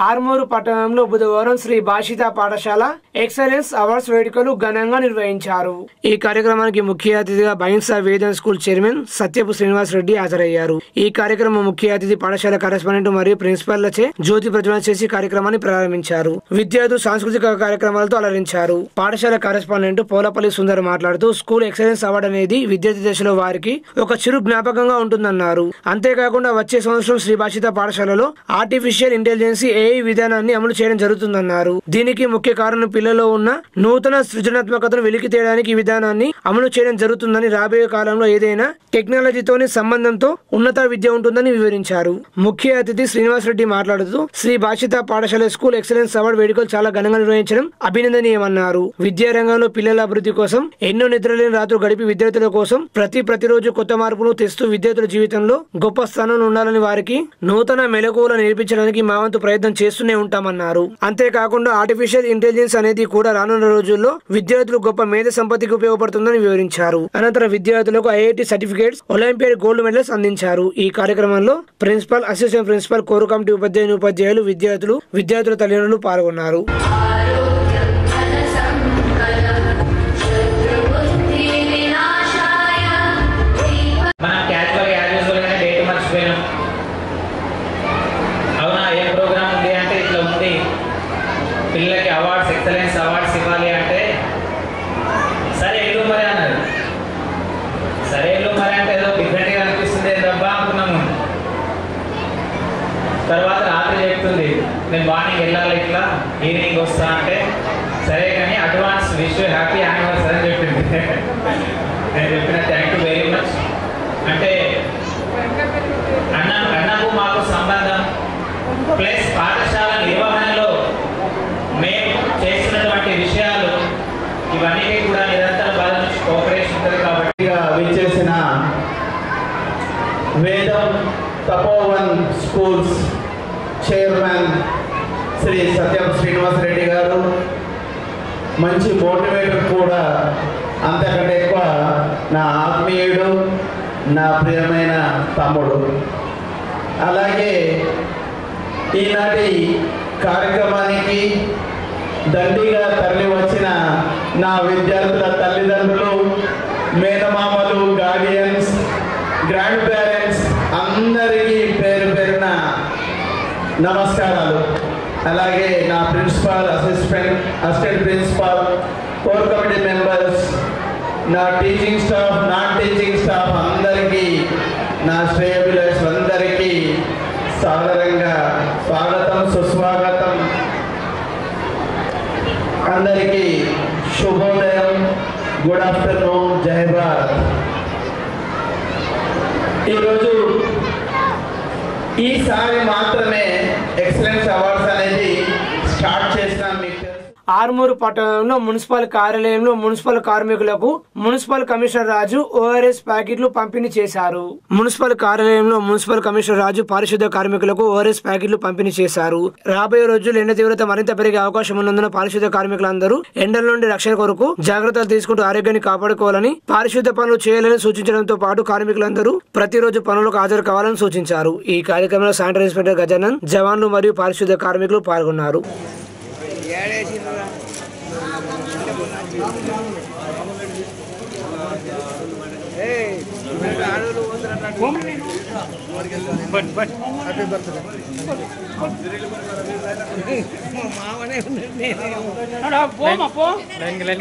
ఆర్మూరు పట్టణంలో బుధవారం శ్రీ భాషిత పాఠశాల ఎక్సలెన్స్ అవార్డ్స్ వేడుకలు ఘనంగా నిర్వహించారు. ఈ కార్యక్రమానికి ముఖ్య అతిథిగా బైన్సా వేదన్ స్కూల్ చైర్మన్ సత్యపు శ్రీనివాస్ రెడ్డి హాజరయ్యారు. ఈ కార్యక్రమం ముఖ్య అతిథి పాఠశాల కరెస్పాండెంట్ మరియు ప్రిన్సిపల్లచే జ్యోతి ప్రజ్వలన చేసి కార్యక్రమాన్ని ప్రారంభించారు. విద్యార్థులు సాంస్కృతిక కార్యక్రమాలతో అలరించారు. పాఠశాల కరెస్పాండెంట్ పోలపల్లి సుందర్ మాట్లాడుతూ స్కూల్ ఎక్సలెన్స్ అవార్డు అనేది విద్యార్థి దశలో వారికి ఒక చిరు జ్ఞాపకంగా ఉంటుందన్నారు. అంతేకాకుండా వచ్చే సంవత్సరం శ్రీ భాషిత పాఠశాలలో ఆర్టిఫిషియల్ ఇంటెలిజెన్స్ విధానాన్ని అమలు చేయడం జరుగుతుందన్నారు. దీనికి ముఖ్య కారణం పిల్లల్లో ఉన్న నూతన సృజనాత్మకతను వెలికి తీయడానికి ఈ విధానాన్ని అమలు చేయడం జరుగుతుందని, రాబోయే కాలంలో ఏదైనా టెక్నాలజీతోని సంబంధంతో ఉన్నత విద్య ఉంటుందని వివరించారు. ముఖ్య అతిథి శ్రీనివాస్ రెడ్డి మాట్లాడుతూ శ్రీ భాషిత పాఠశాల స్కూల్ ఎక్సలెన్స్ అవార్డు వేడుకలు చాలా ఘనంగా నిర్వహించడం అభినందనీయమన్నారు. విద్యారంగంలో పిల్లల అభివృద్ధి కోసం ఎన్నో నిద్రలేని రాత్రులు గడిపి విద్యార్థుల కోసం ప్రతిరోజు కొత్త మార్పులు తెస్తూ విద్యార్థుల జీవితంలో గొప్ప స్థానంలో ఉండాలని, వారికి నూతన మెలకువలు నేర్పించడానికి మా వంతు ప్రయత్నం చేస్తూనే ఉంటామన్నారు. అంతేకాకుండా ఆర్టిఫిషియల్ ఇంటెలిజెన్స్ అనేది కూడా రానున్న రోజుల్లో విద్యార్థులు గొప్ప మేధ సంపత్తికి ఉపయోగపడుతుందని వివరించారు. అనంతరం విద్యార్థులకు IIT certificates, Olympiad gold medals అందించారు. ఈ కార్యక్రమంలో principal, assistant principal, core committee ఉపాధ్యాయులు, విద్యార్థుల తల్లిదండ్రులు పాల్గొన్నారు. పిల్లలకి అవార్డ్స్, ఎక్సలెన్స్ అవార్డ్స్ ఇవ్వాలి అంటే సరే ఎల్లు మరి అన్నారు. సరే ఎల్లు మరి అంటే ఏదో డిఫరెంట్గా అనిపిస్తుంది దబ్బా అనుకున్నాము. తర్వాత రాత్రి చెప్తుంది నేను మార్నింగ్ వెళ్ళాలి, ఇట్లా ఈవినింగ్ వస్తా అంటే సరే కానీ అడ్వాన్స్ విష్ హ్యాపీ యానివర్సరీ అని చెప్పింది. నేను చెప్పిన థ్యాంక్ యూ వెరీ మచ్. అంటే అన్నకు మాకు సంబంధం ప్లస్ పాఠశాల నిర్వహణలో మేము చేస్తున్నటువంటి విషయాలు ఇవన్నీ కూడా నిరంతర బాధ నుంచి కోఆపరేషన్ ఉంటుంది. కాబట్టి విచ్చేసిన వేదం తపోవన్ స్కూల్స్ చైర్మన్ శ్రీ సత్యం శ్రీనివాస్ రెడ్డి గారు, మంచి మోటివేటర్ కూడా, అంతకంటే ఎక్కువ నా ఆత్మీయుడు, నా ప్రియమైన తమ్ముడు. అలాగే ఈనాటి కార్యక్రమానికి దండిగా తరలి వచ్చిన నా విద్యార్థుల తల్లిదండ్రులు, మేనమామలు, గార్డియన్స్, గ్రాండ్ పేరెంట్స్ అందరికీ పేరు పేరున నమస్కారాలు. అలాగే నా principal, assistant principal, core committee members, నా teaching staff, non teaching staff అందరికీ, నా శ్రేయోభిలాషులందరికీ సాదరంగా స్వాగతం, సుస్వాగతం. అందరికీ శుభోదయం, గుడ్ ఆఫ్టర్నూన్, జై భారత్. ఈరోజు ఈసారి మాత్రమే ఎక్సలెన్స్ అవార్డ్స్ అనేది స్టార్ట్ చేసినాం. మీకు ఆర్మూరు పట్టణంలో మున్సిపల్ కార్యాలయంలో మున్సిపల్ కార్మికులకు మున్సిపల్ కమిషనర్ రాజు ఓఆర్ఎస్ ప్యాకెట్లు పంపిణీ చేశారు. మున్సిపల్ కార్యాలయంలో మున్సిపల్ కమిషనర్ రాజు పారిశుద్ధ్య కార్మికులకు ఓఆర్ఎస్ ప్యాకెట్లు పంపిణీ చేశారు. రాబోయే రోజుల్లో ఎండ తీవ్రత మరింత పెరిగే అవకాశం ఉన్నందున పారిశుద్ధ్య కార్మికులందరూ ఎండల నుండి రక్షణ కొరకు జాగ్రత్తలు తీసుకుంటూ ఆరోగ్యాన్ని కాపాడుకోవాలని, పారిశుద్ధ్య పనులు చేయాలని సూచించడంతో పాటు కార్మికులందరూ ప్రతిరోజు పనులకు హాజరు కావాలని సూచించారు. ఈ కార్యక్రమంలో శానిటరీ ఇన్స్పెక్టర్ గజానన్, జవాన్లు మరియు పారిశుద్ధ్య కార్మికులు పాల్గొన్నారు.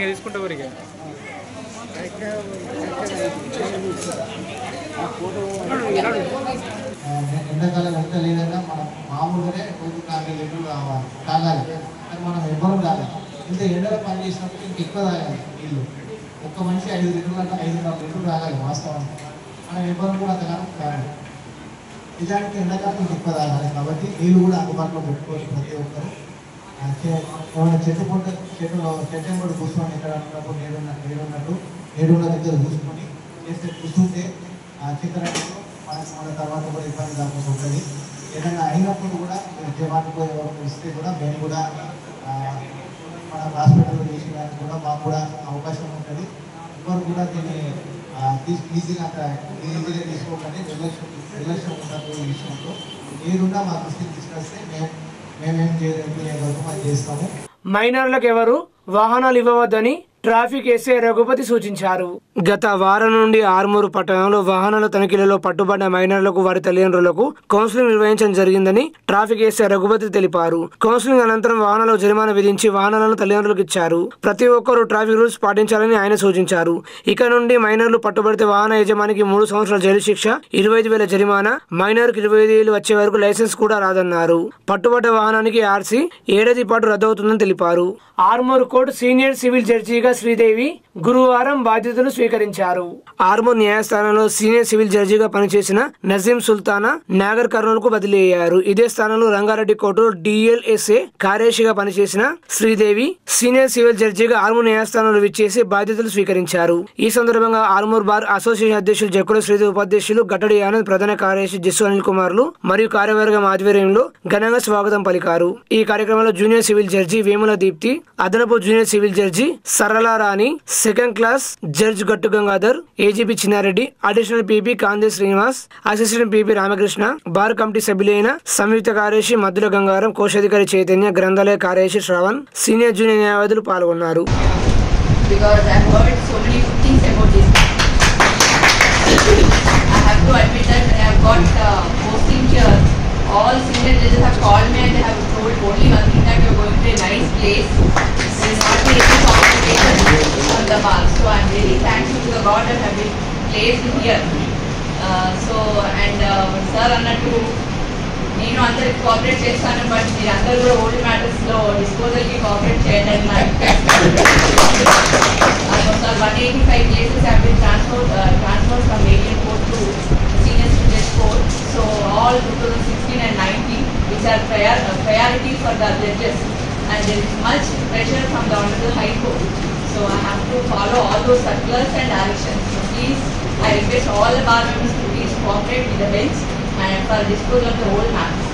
తీసుకుంటా ఊరికే ఎండాకాలం ఎంత లేదన్నా మనం మామూలుగానే రోజు 4 లీటర్లు తాగాలి. కానీ మనం ఎవ్వరం తాగాలి. ఇంత ఎండలో పని చేసినప్పుడు ఇంక ఎక్కువ తాగాలి నీళ్ళు. ఒక్క మనిషి 5 లీటర్లు అంటే 5.5 లీటర్లు తాగాలి. వాస్తవం మనం ఎవ్వరం కూడా అంతగానం తాగాలి. నిజానికి ఎండాకాలం ఇంక ఎక్కువ తాగాలి. కాబట్టి నీళ్ళు కూడా అందుబాటులో పెట్టుకోవాలి ప్రతి ఒక్కరు. ఏమైనా చెట్టు కూడా కూర్చొని ఎక్కడ అనుకున్నప్పుడు నీడున్న దగ్గర కూర్చుకొని చేస్తే కూర్చుంటే ఆ చిత్రంలో మన తర్వాత కూడా ఇబ్బంది కాకుండా ఉంటుంది. ఏదైనా అయినప్పుడు కూడా జవాన్కు ఎవరు ఇస్తే కూడా మేము కూడా మన హాస్పిటల్లో చేసేదానికి కూడా మాకు కూడా అవకాశం ఉంటుంది. ఎవరు కూడా దీన్ని ఈజీగా తీసుకోకండి. నిర్లక్ష్యం ఉండదు. ఈ విషయంలో మీరున్నా మా దృష్టికి తీసుకొస్తే మేమేం చేస్తాము. మైనర్లకు ఎవరు వాహనాలు ఇవ్వవద్దని ట్రాఫిక్ ఎస్ఐ రఘుపతి సూచించారు. గత వారం నుండి ఆర్మూరు పట్టణంలో వాహనాల తనిఖీలలో పట్టుబడ్డ మైనర్లకు వారి తల్లిదండ్రులకు కౌన్సిలింగ్ నిర్వహించడం జరిగిందని ట్రాఫిక్ ఎస్ఐ రఘుపతి తెలిపారు. కౌన్సిలింగ్ అనంతరం వాహనాలకు జరిమానా విధించి వాహనాలను తల్లిదండ్రులకు ఇచ్చారు. ప్రతి ఒక్కరూ ట్రాఫిక్ రూల్స్ పాటించాలని ఆయన సూచించారు. ఇక నుండి మైనర్లు పట్టుబడితే వాహన యజమానికి 3 సంవత్సరాల జైలు శిక్ష, 25,000 జరిమానా, మైనర్కి 25,000 వచ్చే వరకు లైసెన్స్ కూడా రాదన్నారు. పట్టుబడ్డ వాహనానికి ఆర్సీ ఏడాది పాటు రద్దవుతుందని తెలిపారు. ఆర్మూరు కోర్టు సీనియర్ సివిల్ జడ్జిగా శ్రీదేవి గురువారం బాధ్యతలు స్వీకరించారు. ఆర్మూర్ న్యాయస్థానంలో సీనియర్ సివిల్ జడ్జిగా పనిచేసిన నజీం సుల్తానా నాగర్ కర్నూలు కు బదిలీ అయ్యారు. ఇదే స్థానంలో రంగారెడ్డి కోర్టులో డిఎల్ఎస్ఏ కార్యదర్శిగా పనిచేసిన శ్రీదేవి సీనియర్ సివిల్ జడ్జిగా ఆర్మూర్ న్యాయస్థానంలో విచ్చేసి బాధ్యతలు స్వీకరించారు. ఈ సందర్భంగా ఆర్మూర్ బార్ అసోసియేషన్ అధ్యక్షులు జక్కుల శ్రీదేవి, ఉపాధ్యక్షులు గట్టడి ఆనంద్, ప్రధాన కార్యదర్శి జస్సు అనిల్ కుమార్లు మరియు కార్యవర్గం ఆధ్వర్యంలో ఘనంగా స్వాగతం పలికారు. ఈ కార్యక్రమంలో junior civil judge Vemula Deepti, అదనపు జూనియర్ సివిల్ జడ్జి సరళ రాణి, second class judge Gattu Gangadhar, AGP Chinnareddy, additional PP Kande Srinivas, assistant PP Ramakrishna, bar committee సభ్యులైన సంయుక్త కార్యదర్శి మద్దుల గంగారం, కోశాధికారి చైతన్య, గ్రంథాలయ కార్యదర్శి శ్రవణ్, సీనియర్ జూనియర్ న్యాయవాదులు పాల్గొన్నారు. All senior judges have called me and they have told only one thing, that you are going to a nice place. There will not be any complication on the bar. So I am really thankful to the God that have been placed here. Sir annattu నేను అందరికి కోఆపరేట్ చేస్తాను, బట్ మీరు అందరూ కూడా ఓల్డ్ మ్యాటర్స్ లో డిస్పోజల్ కి కోఆపరేట్ చేయండి అని నాకు 185 cases have been transferred from Indian court to senior civil court. So all 2016 and 19, which are priorities for the judges, and there is much pressure from the Honorable High Court. So I have to follow all those circulars and directions. So please, I request all the bar members to please cooperate with the bench and for disposal of the old matters.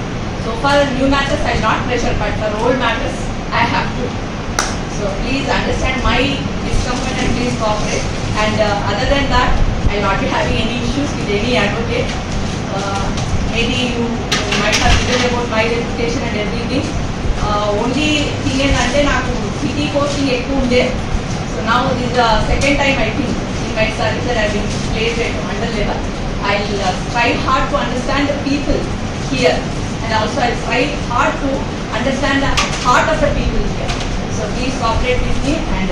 So for new matters I will not pressure, but for old matters I have to. So please understand my discomfort and please cooperate. And other than that, I will not be having any issues with any advocate. Maybe you might have written about my reputation and everything. Only thing is ante naaku city coaching ekku unde. So now this is the second time I think in my service that I have been placed at under level. I will try hard to understand the people here, and also I will try hard to understand the heart of the people here. So please cooperate with me, and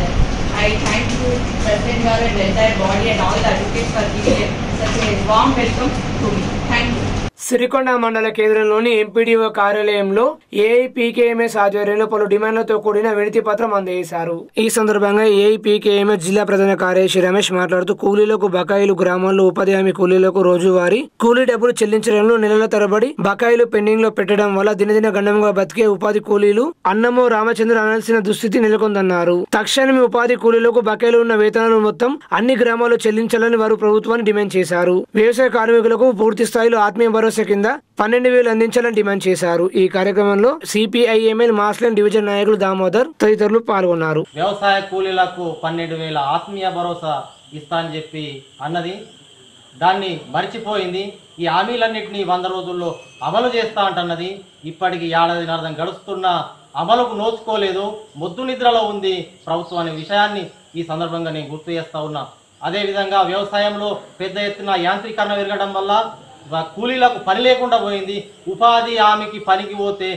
I thank you President Garu and the entire body and all the advocates for giving such a warm welcome to me. Thank you. Sirikonda మండల కేంద్రంలోని ఎంపీడీఓ కార్యాలయంలో ఏఐపీకేఎంఎస్ ఆధ్వర్యంలో పలు డిమాండ్లతో కూడిన వినతి పత్రం అందజేశారు. ఈ సందర్భంగా ఏఐపీకేఎంఎస్ జిల్లా ప్రధాన కార్యదర్శి రమేష్ మాట్లాడుతూ కూలీలకు బకాయిలు, గ్రామాల్లో ఉపాధి హామీ కూలీలకు రోజువారీ కూలీ డబ్బులు చెల్లించడంలో నెలల తరబడి బకాయిలు పెండింగ్ లో పెట్టడం వల్ల దినదిన గండంగా బతికే ఉపాధి కూలీలు అన్నమో రామచంద్ర అనాల్సిన దుస్థితి నెలకొందన్నారు. తక్షణమే ఉపాధి కూలీలకు బకాయిలు ఉన్న వేతనాలు మొత్తం అన్ని గ్రామాల్లో చెల్లించాలని వారు ప్రభుత్వాన్ని డిమాండ్ చేశారు. వ్యవసాయ కార్మికులకు పూర్తి స్థాయిలో ఆత్మీయ భరోసా కింద 12,000 అందించాలని డిమాండ్ చేశారు. ఈ కార్యక్రమంలో సిపిఐఎంఎల్ మాస్లెన్ డివిజన్ నాయకులు దామోదర్ తదితరులు పాల్గొన్నారు. వ్యవసాయ కూలీలకు 12,000 ఆత్మీయ భరోసా ఇస్తా అని చెప్పి అన్నది, దాన్ని మర్చిపోయింది. ఈ హామీలన్నింటినీ 100 రోజుల్లో అమలు చేస్తా అంటున్నది. ఇప్పటికి ఏడాదిన్నర గడుస్తున్న అమలుకు నోచుకోలేదు, మొద్దు నిద్రలో ఉంది ప్రభుత్వం అనే విషయాన్ని ఈ సందర్భంగా నేను గుర్తు చేస్తా ఉన్నా. అదేవిధంగా వ్యవసాయంలో పెద్ద ఎత్తున యాంత్రీకరణ పెరగడం వల్ల కూలీలకు పని లేకుండా పోయింది. ఉపాధి హామీకి పనికి పోతే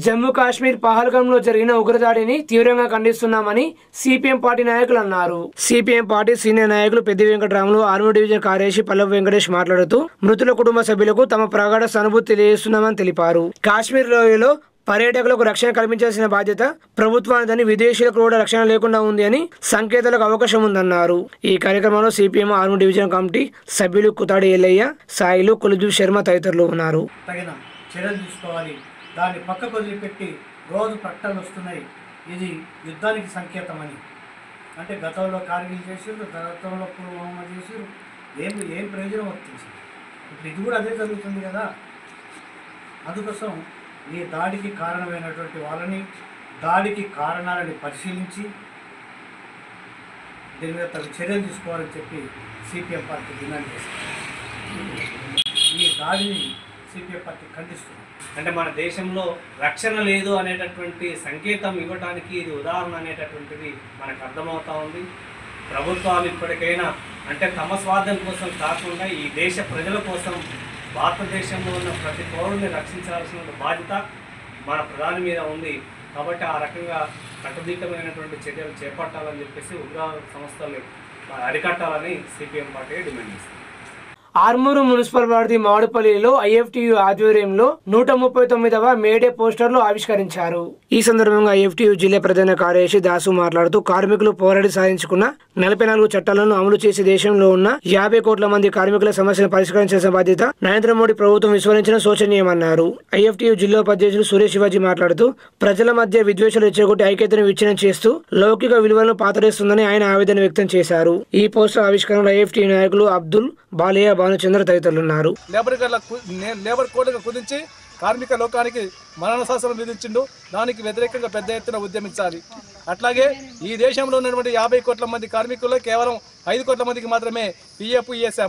జమ్మూ కాశ్మీర్ పహల్గాంలో జరిగిన ఉగ్రదాడిని తీవ్రంగా ఖండిస్తున్నామని సిపిఎం పార్టీ నాయకులు అన్నారు. సిపిఎం పార్టీ సీనియర్ నాయకులు పెద్ది వెంకటరాములు, ఆర్మీ డివిజన్ కార్యదర్శి పల్లవి వెంకటేష్ మాట్లాడుతూ మృతుల కుటుంబ సభ్యులకు తమ ప్రగాఢ సానుభూతి తెలియజేస్తున్నామని తెలిపారు. కాశ్మీర్ లోయలో పర్యాటకులకు రక్షణ కల్పించాల్సిన బాధ్యత ప్రభుత్వానిదని, విదేశీయులకు కూడా రక్షణ లేకుండా ఉంది అని సంకేతాలకు అవకాశం ఉందన్నారు. ఈ కార్యక్రమంలో సిపిఎం ఆర్మీ డివిజన్ కమిటీ సభ్యులు కుతాడి ఎల్లయ్య, సాయిలు, కులదీప్ శర్మ తదితరులు ఉన్నారు. తగిన చర్యలు తీసుకోవాలి. దాన్ని పక్కకు వదిలిపెట్టి రోజు ప్రకటనలు వస్తున్నాయి, ఇది యుద్ధానికి సంకేతమని. అంటే గతంలో కార్గిల్ చేసారు, గతంలో పుల్వామా చేసారు, ఏం ప్రయోజనం వస్తుంది. ఇప్పుడు ఇది కూడా అదే జరుగుతుంది కదా. అందుకోసం ఈ దాడికి కారణమైనటువంటి వాళ్ళని, దాడికి కారణాలని పరిశీలించి దీని మీద తగు చర్యలు తీసుకోవాలని చెప్పి సిపిఎం పార్టీ డిమాండ్ చేస్తుంది. ఈ దాడిని సిపిఎం పార్టీ ఖండిస్తుంది. అంటే మన దేశంలో రక్షణ లేదు అనేటటువంటి సంకేతం ఇవ్వడానికి ఇది ఉదాహరణ అనేటటువంటిది మనకు అర్థమవుతా ఉంది. ప్రభుత్వాలు ఇప్పటికైనా అంటే తమ స్వార్థం కోసం కాకుండా ఈ దేశ ప్రజల కోసం భారతదేశంలో ఉన్న ప్రతి పౌరుని రక్షించాల్సిన బాధ్యత మన ప్రధాని మీద ఉంది. కాబట్టి ఆ రకంగా కట్టుదిట్టమైనటువంటి చర్యలు చేపట్టాలని చెప్పేసి ఉగ్రవాద సంస్థలు అరికట్టాలని సిపిఎం పార్టీ డిమాండ్ చేస్తుంది. ఆర్మూరు మున్సిపల్ పరిధి మామిడిపల్లిలో ఐఎఫ్టియు ఆధ్వర్యంలో 139వ మేడే పోస్టర్లు ఆవిష్కరించారు. ఈ సందర్భంగా ఐఎఫ్టియు జిల్లా ప్రధాన కార్యదర్శి దాసు మాట్లాడుతూ కార్మికులు పోరాడి సాధించుకున్న 44 చట్టాలను అమలు చేసి దేశంలో ఉన్న 50 కోట్ల మంది కార్మికుల సమస్యను పరిష్కరించాల్సిన బాధ్యత నరేంద్ర మోడీ ప్రభుత్వం విస్మరించిన శోచనీయమన్నారు. ఐఎఫ్టియు జిల్లా ఉపాధ్యక్షులు సురేష్ శివాజీ మాట్లాడుతూ ప్రజల మధ్య విద్వేషాలు రెచ్చగొట్టి ఐక్యతను విచ్ఛిన్నం చేస్తూ లౌకిక విలువలను పాతరేస్తుందని ఆయన ఆవేదన వ్యక్తం చేశారు. ఈ పోస్టర్ ఆవిష్కరణలో ఐఎఫ్టియు నాయకులు అబ్దుల్, బాలయ్య, భానుచంద్ర తదితరులున్నారు. లేబర్ కోడ్లను కుదించి కార్మిక లోకానికి మరణ శాసనం విధించిండు. దానికి వ్యతిరేకంగా పెద్ద ఎత్తున ఉద్యమించాలి. అట్లాగే ఈ దేశంలో ఉన్నటువంటి 50 కోట్ల మంది కార్మికుల్లో కేవలం 5 కోట్ల మందికి మాత్రమే పిఎఫ్ఈఎస్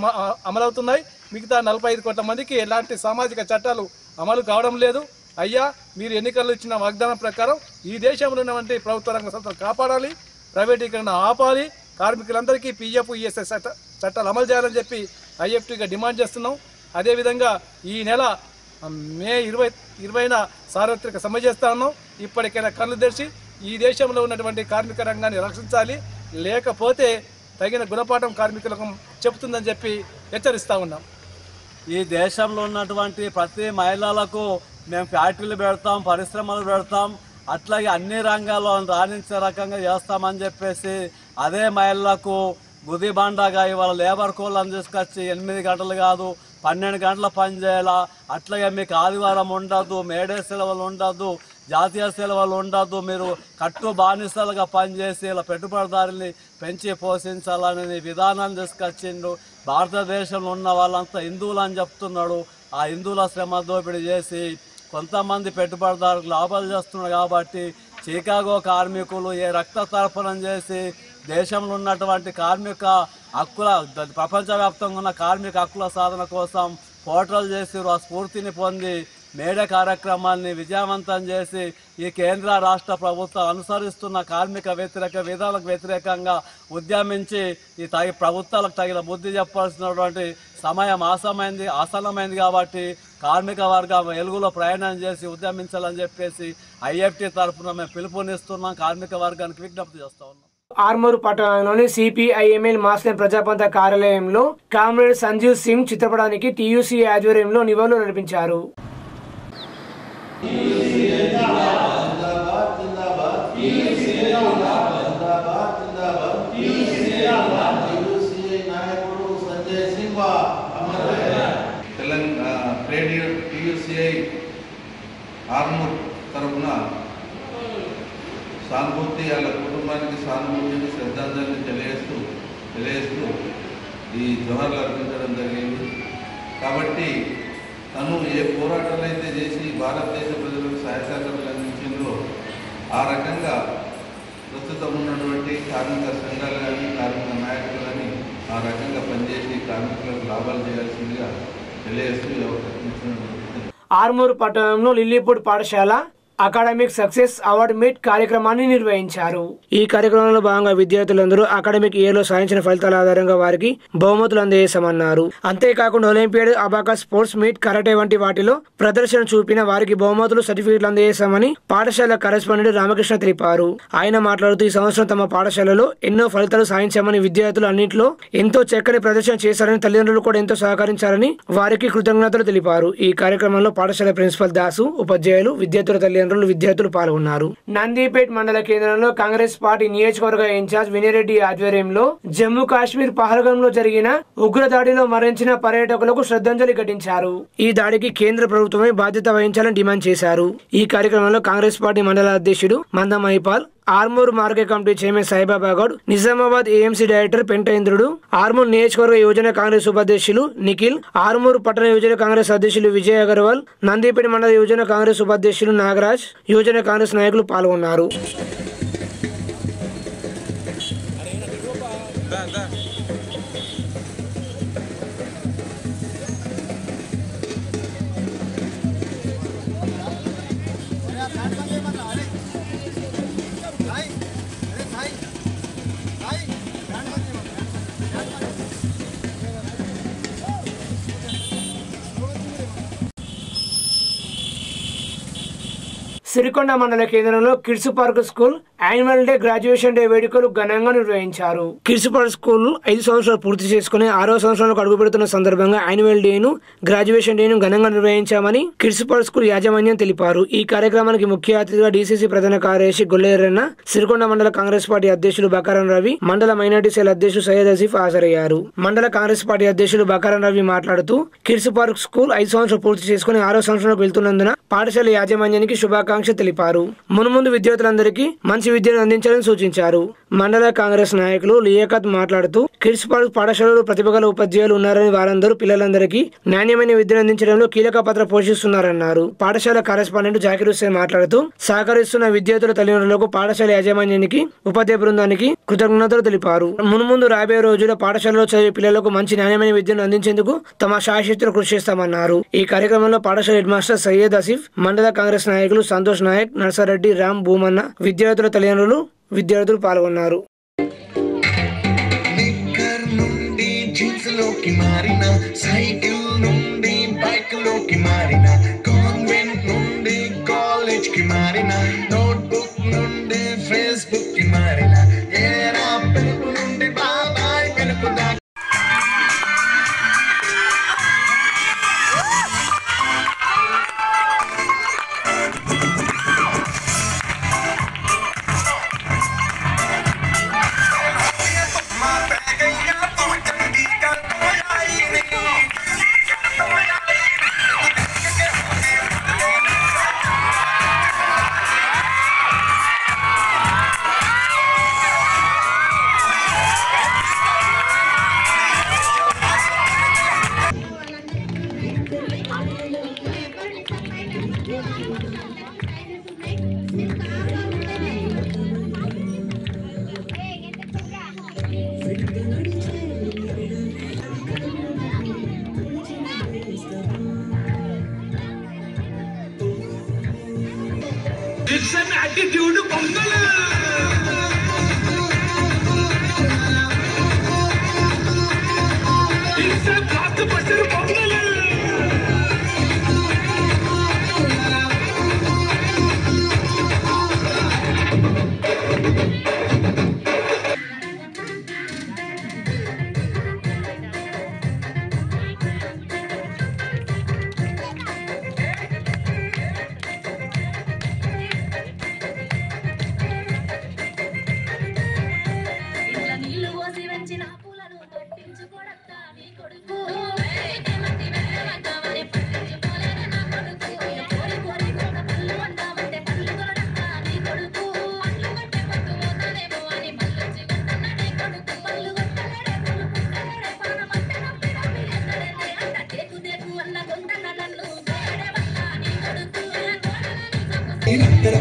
అమలవుతున్నాయి. మిగతా 45 కోట్ల మందికి ఎలాంటి సామాజిక చట్టాలు అమలు కావడం లేదు. అయ్యా, మీరు ఎన్నికల్లో ఇచ్చిన వాగ్దానం ప్రకారం ఈ దేశంలో ఉన్నటువంటి ప్రభుత్వ రంగ సంస్థలు కాపాడాలి, ప్రైవేటీకరణ ఆపాలి, కార్మికులందరికీ పిఎఫ్ఈఎస్ చట్టాలు అమలు చేయాలని చెప్పి ఐఎఫ్టీగా డిమాండ్ చేస్తున్నాం. అదేవిధంగా ఈ నెల మే 20న సార్వత్రిక సమ్మె చేస్తా ఉన్నాం. ఇప్పటికైనా కళ్ళు తెరిచి ఈ దేశంలో ఉన్నటువంటి కార్మిక రంగాన్ని రక్షించాలి, లేకపోతే తగిన గుణపాఠం కార్మికులకు చెబుతుందని చెప్పి హెచ్చరిస్తూ ఉన్నాం. ఈ దేశంలో ఉన్నటువంటి ప్రతి మహిళలకు మేము ఫ్యాక్టరీలు పెడతాం, పరిశ్రమలు పెడతాం, అట్లాగే అన్ని రంగాల్లో రాణించే రకంగా చేస్తామని చెప్పేసి అదే మహిళలకు గుదిబండగా ఇవాళ లేబర్ కోళ్ళని తీసుకొచ్చి 8 గంటలు కాదు 12 గంటల పని చేయాలా, అట్లాగే మీకు ఆదివారం ఉండదు, మేడే సెలవులు ఉండదు, జాతీయ సెలవులు ఉండదు, మీరు కట్టు బానిసలుగా పనిచేసి ఇలా పెట్టుబడిదారుల్ని పెంచి పోషించాలనే విధానాన్ని తీసుకొచ్చిండు. భారతదేశంలో ఉన్న వాళ్ళంతా హిందువులు అని చెప్తున్నాడు. ఆ హిందువుల శ్రమ దోపిడీ చేసి కొంతమంది పెట్టుబడిదారులకు లాభాలు చేస్తున్నారు. కాబట్టి చికాగో కార్మికులు ఏ రక్త తర్పణం చేసి దేశంలో ఉన్నటువంటి కార్మిక హక్కుల ప్రపంచవ్యాప్తంగా ఉన్న కార్మిక హక్కుల సాధన కోసం పోరాటాలు చేసి ఆ స్ఫూర్తిని పొంది మేడే కార్యక్రమాన్ని విజయవంతం చేసి ఈ కేంద్ర రాష్ట్ర ప్రభుత్వం అనుసరిస్తున్న కార్మిక వ్యతిరేక విధానాలకు వ్యతిరేకంగా ఉద్యమించి ఈ ప్రభుత్వాలకు తగిన బుద్ధి చెప్పాల్సినటువంటి సమయం ఆసన్నమైంది. కాబట్టి కార్మిక వర్గం వెలుగులో ప్రయాణం చేసి ఉద్యమించాలని చెప్పేసి ఐఎఫ్టీ తరఫున మేము పిలుపునిస్తున్నాం. కార్మిక వర్గానికి విజ్ఞప్తి చేస్తా ఉన్నాం. ఆర్మూరు పట్టణంలోని సిపిఐఎంఎల్ మాస్టర్ ప్రజాపంత కార్యాలయంలో కామ్రేడ్ సంజీవ్ సింగ్ చిత్రపటానికి టీయూసీ ఆధ్వర్యంలో నివాళులు అర్పించారు. టీయూసీఐ ఆర్మూర్ తరఫున సానుభూతి వాళ్ళ కుటుంబానికి సానుభూతిని శ్రద్ధాంజలిని తెలియజేస్తూ ఈ జోహార్లు అర్పించడం జరిగింది. కాబట్టి తను ఏ పోరాటాలు అయితే చేసి భారతదేశ ప్రజలకు సహాయ సహకారాలు అందించిందో ఆ రకంగా ప్రస్తుతం ఉన్నటువంటి కార్మిక సంఘాలు కానీ కార్మిక నాయకులు కానీ ఆ రకంగా పనిచేసి కార్మికులకు లాభాలు చేయాల్సిందిగా తెలియజేస్తూ ఆర్మూరు పట్టణంలో లిల్లీపూడ్ పాఠశాల అకాడమిక్ సక్సెస్ అవార్డు మీట్ కార్యక్రమాన్ని నిర్వహించారు. ఈ కార్యక్రమంలో భాగంగా విద్యార్థులందరూ అకాడమిక్ ఇయర్ లో సాధించిన ఫలితాల ఆధారంగా వారికి బహుమతులు అందజేశామన్నారు. అంతేకాకుండా olympiad, abacus, sports meet, karate వంటి వాటిలో ప్రదర్శన చూపిన వారికి బహుమతులు, సర్టిఫికెట్లు అందజేశామని పాఠశాల కరెస్పాండెంట్ రామకృష్ణ తెలిపారు. ఆయన మాట్లాడుతూ ఈ సంవత్సరం తమ పాఠశాలలో ఎన్నో ఫలితాలు సాధించామని, విద్యార్థులు అన్నింటిలో ఎంతో చక్కని ప్రదర్శన చేశారని, తల్లిదండ్రులు కూడా ఎంతో సహకరించారని వారికి కృతజ్ఞతలు తెలిపారు. ఈ కార్యక్రమంలో పాఠశాల ప్రిన్సిపల్ దాసు, ఉపాధ్యాయులు, విద్యార్థుల తల్లిదండ్రులు, విద్యార్థులు పాల్గొన్నారు. నందిపేట్ మండల కేంద్రంలో కాంగ్రెస్ పార్టీ నియోజకవర్గ ఇన్ఛార్జ్ వినయరెడ్డి ఆధ్వర్యంలో జమ్మూ కాశ్మీర్ పహల్గాంలో జరిగిన ఉగ్రదాడిలో మరణించిన పర్యాటకులకు శ్రద్ధాంజలి ఘటించారు. ఈ దాడికి కేంద్ర ప్రభుత్వమే బాధ్యత వహించాలని డిమాండ్ చేశారు. ఈ కార్యక్రమంలో కాంగ్రెస్ పార్టీ మండల అధ్యక్షుడు మంద Mahipal, Armoor market committee chairman Saibaba Goud, Nizamabad AMC director పెంట ఇంద్రుడు, ఆర్మూర్ నియోజకవర్గ యువజన కాంగ్రెస్ ఉపాధ్యక్షులు నిఖిల్, ఆర్మూర్ పట్టణ యువజన కాంగ్రెస్ అధ్యక్షులు విజయ్ అగర్వాల్, నందిపేట మండల యువజన కాంగ్రెస్ ఉపాధ్యక్షులు నాగరాజ్, యువజన కాంగ్రెస్ నాయకులు పాల్గొన్నారు. సిరికొండ మండల కేంద్రంలో kids park school annual day graduation day వేడుకలు ఘనంగా నిర్వహించారు. కిడ్స్ పార్క్ స్కూల్ 5 సంవత్సరాలు పూర్తి చేసుకుని 6వ సంవత్సరంలో అడుగు పెడుతున్న సందర్భంగా యాన్యువల్ డేను గ్రాడ్యుయేషన్ డేను ఘనంగా నిర్వహించామని కిడ్స్ పార్క్ స్కూల్ యాజమాన్యం తెలిపారు. ఈ కార్యక్రమానికి ముఖ్య అతిథిగా డీసీసీ ప్రధాన కార్యదర్శి గొల్లేరన్న, సిరికొండ మండల కాంగ్రెస్ పార్టీ అధ్యక్షులు బకారం రవి, మండల మైనార్టీ సెల్ అధ్యక్షులు సయ్యద్ అసీఫ్ హాజరయ్యారు. మండల కాంగ్రెస్ పార్టీ అధ్యక్షులు బకారం రవి మాట్లాడుతూ కిడ్స్ పార్క్ స్కూల్ 5 సంవత్సరాలు పూర్తి చేసుకుని 6వ సంవత్సరంలోకి వెళ్తున్నందున పాఠశాల యాజమాన్యానికి శుభాకాంక్షలు తెలిపారు. మున్ముందు విద్యార్థులందరికీ మంచి విద్యను అందించాలని సూచించారు. మండల కాంగ్రెస్ నాయకులు లియాఖత్ మాట్లాడుతూ కిడ్స్ పార్క్ పాఠశాలలో ప్రతిభగల ఉపాధ్యాయులు ఉన్నారని, వారందరూ పిల్లలందరికీ నాణ్యమైన విద్యను అందించడంలో కీలక పాత్ర పోషిస్తున్నారన్నారు. పాఠశాల కరెస్పాండెంట్ జాకిర్ హుస్సేన్ మాట్లాడుతూ సహకరిస్తున్న విద్యార్థుల తల్లిదండ్రులకు, పాఠశాల యాజమాన్యానికి, ఉపాధ్యాయ బృందానికి కృతజ్ఞతలు తెలిపారు. మున్ముందు రాబోయే రోజుల్లో పాఠశాలలో చదివే పిల్లలకు మంచి నాణ్యమైన విద్యను అందించేందుకు తమ శాయశక్తులు కృషి చేస్తామన్నారు. ఈ కార్యక్రమంలో పాఠశాల హెడ్ మాస్టర్ సయ్యద్ అసీఫ్, మండల కాంగ్రెస్ నాయకులు సంతోష్ నాయక్, నర్సారెడ్డి, రామ్, భూమన్న, విద్యార్థుల తల్లిదండ్రులు, విద్యార్థులు పాల్గొన్నారు. సైకిల్ నుండి బైక్ లోకి మారిన, కాన్వెంట్ నుండి కాలేజ్ కి మారిన, నోట్బుక్ నుండి ఫేస్బుక్ కి మారిన, ఏరా పెరుపు నుండి బాబాయ్ పెరుపు దా. It's an attitude of Bangala. It's a blockbuster Bangala.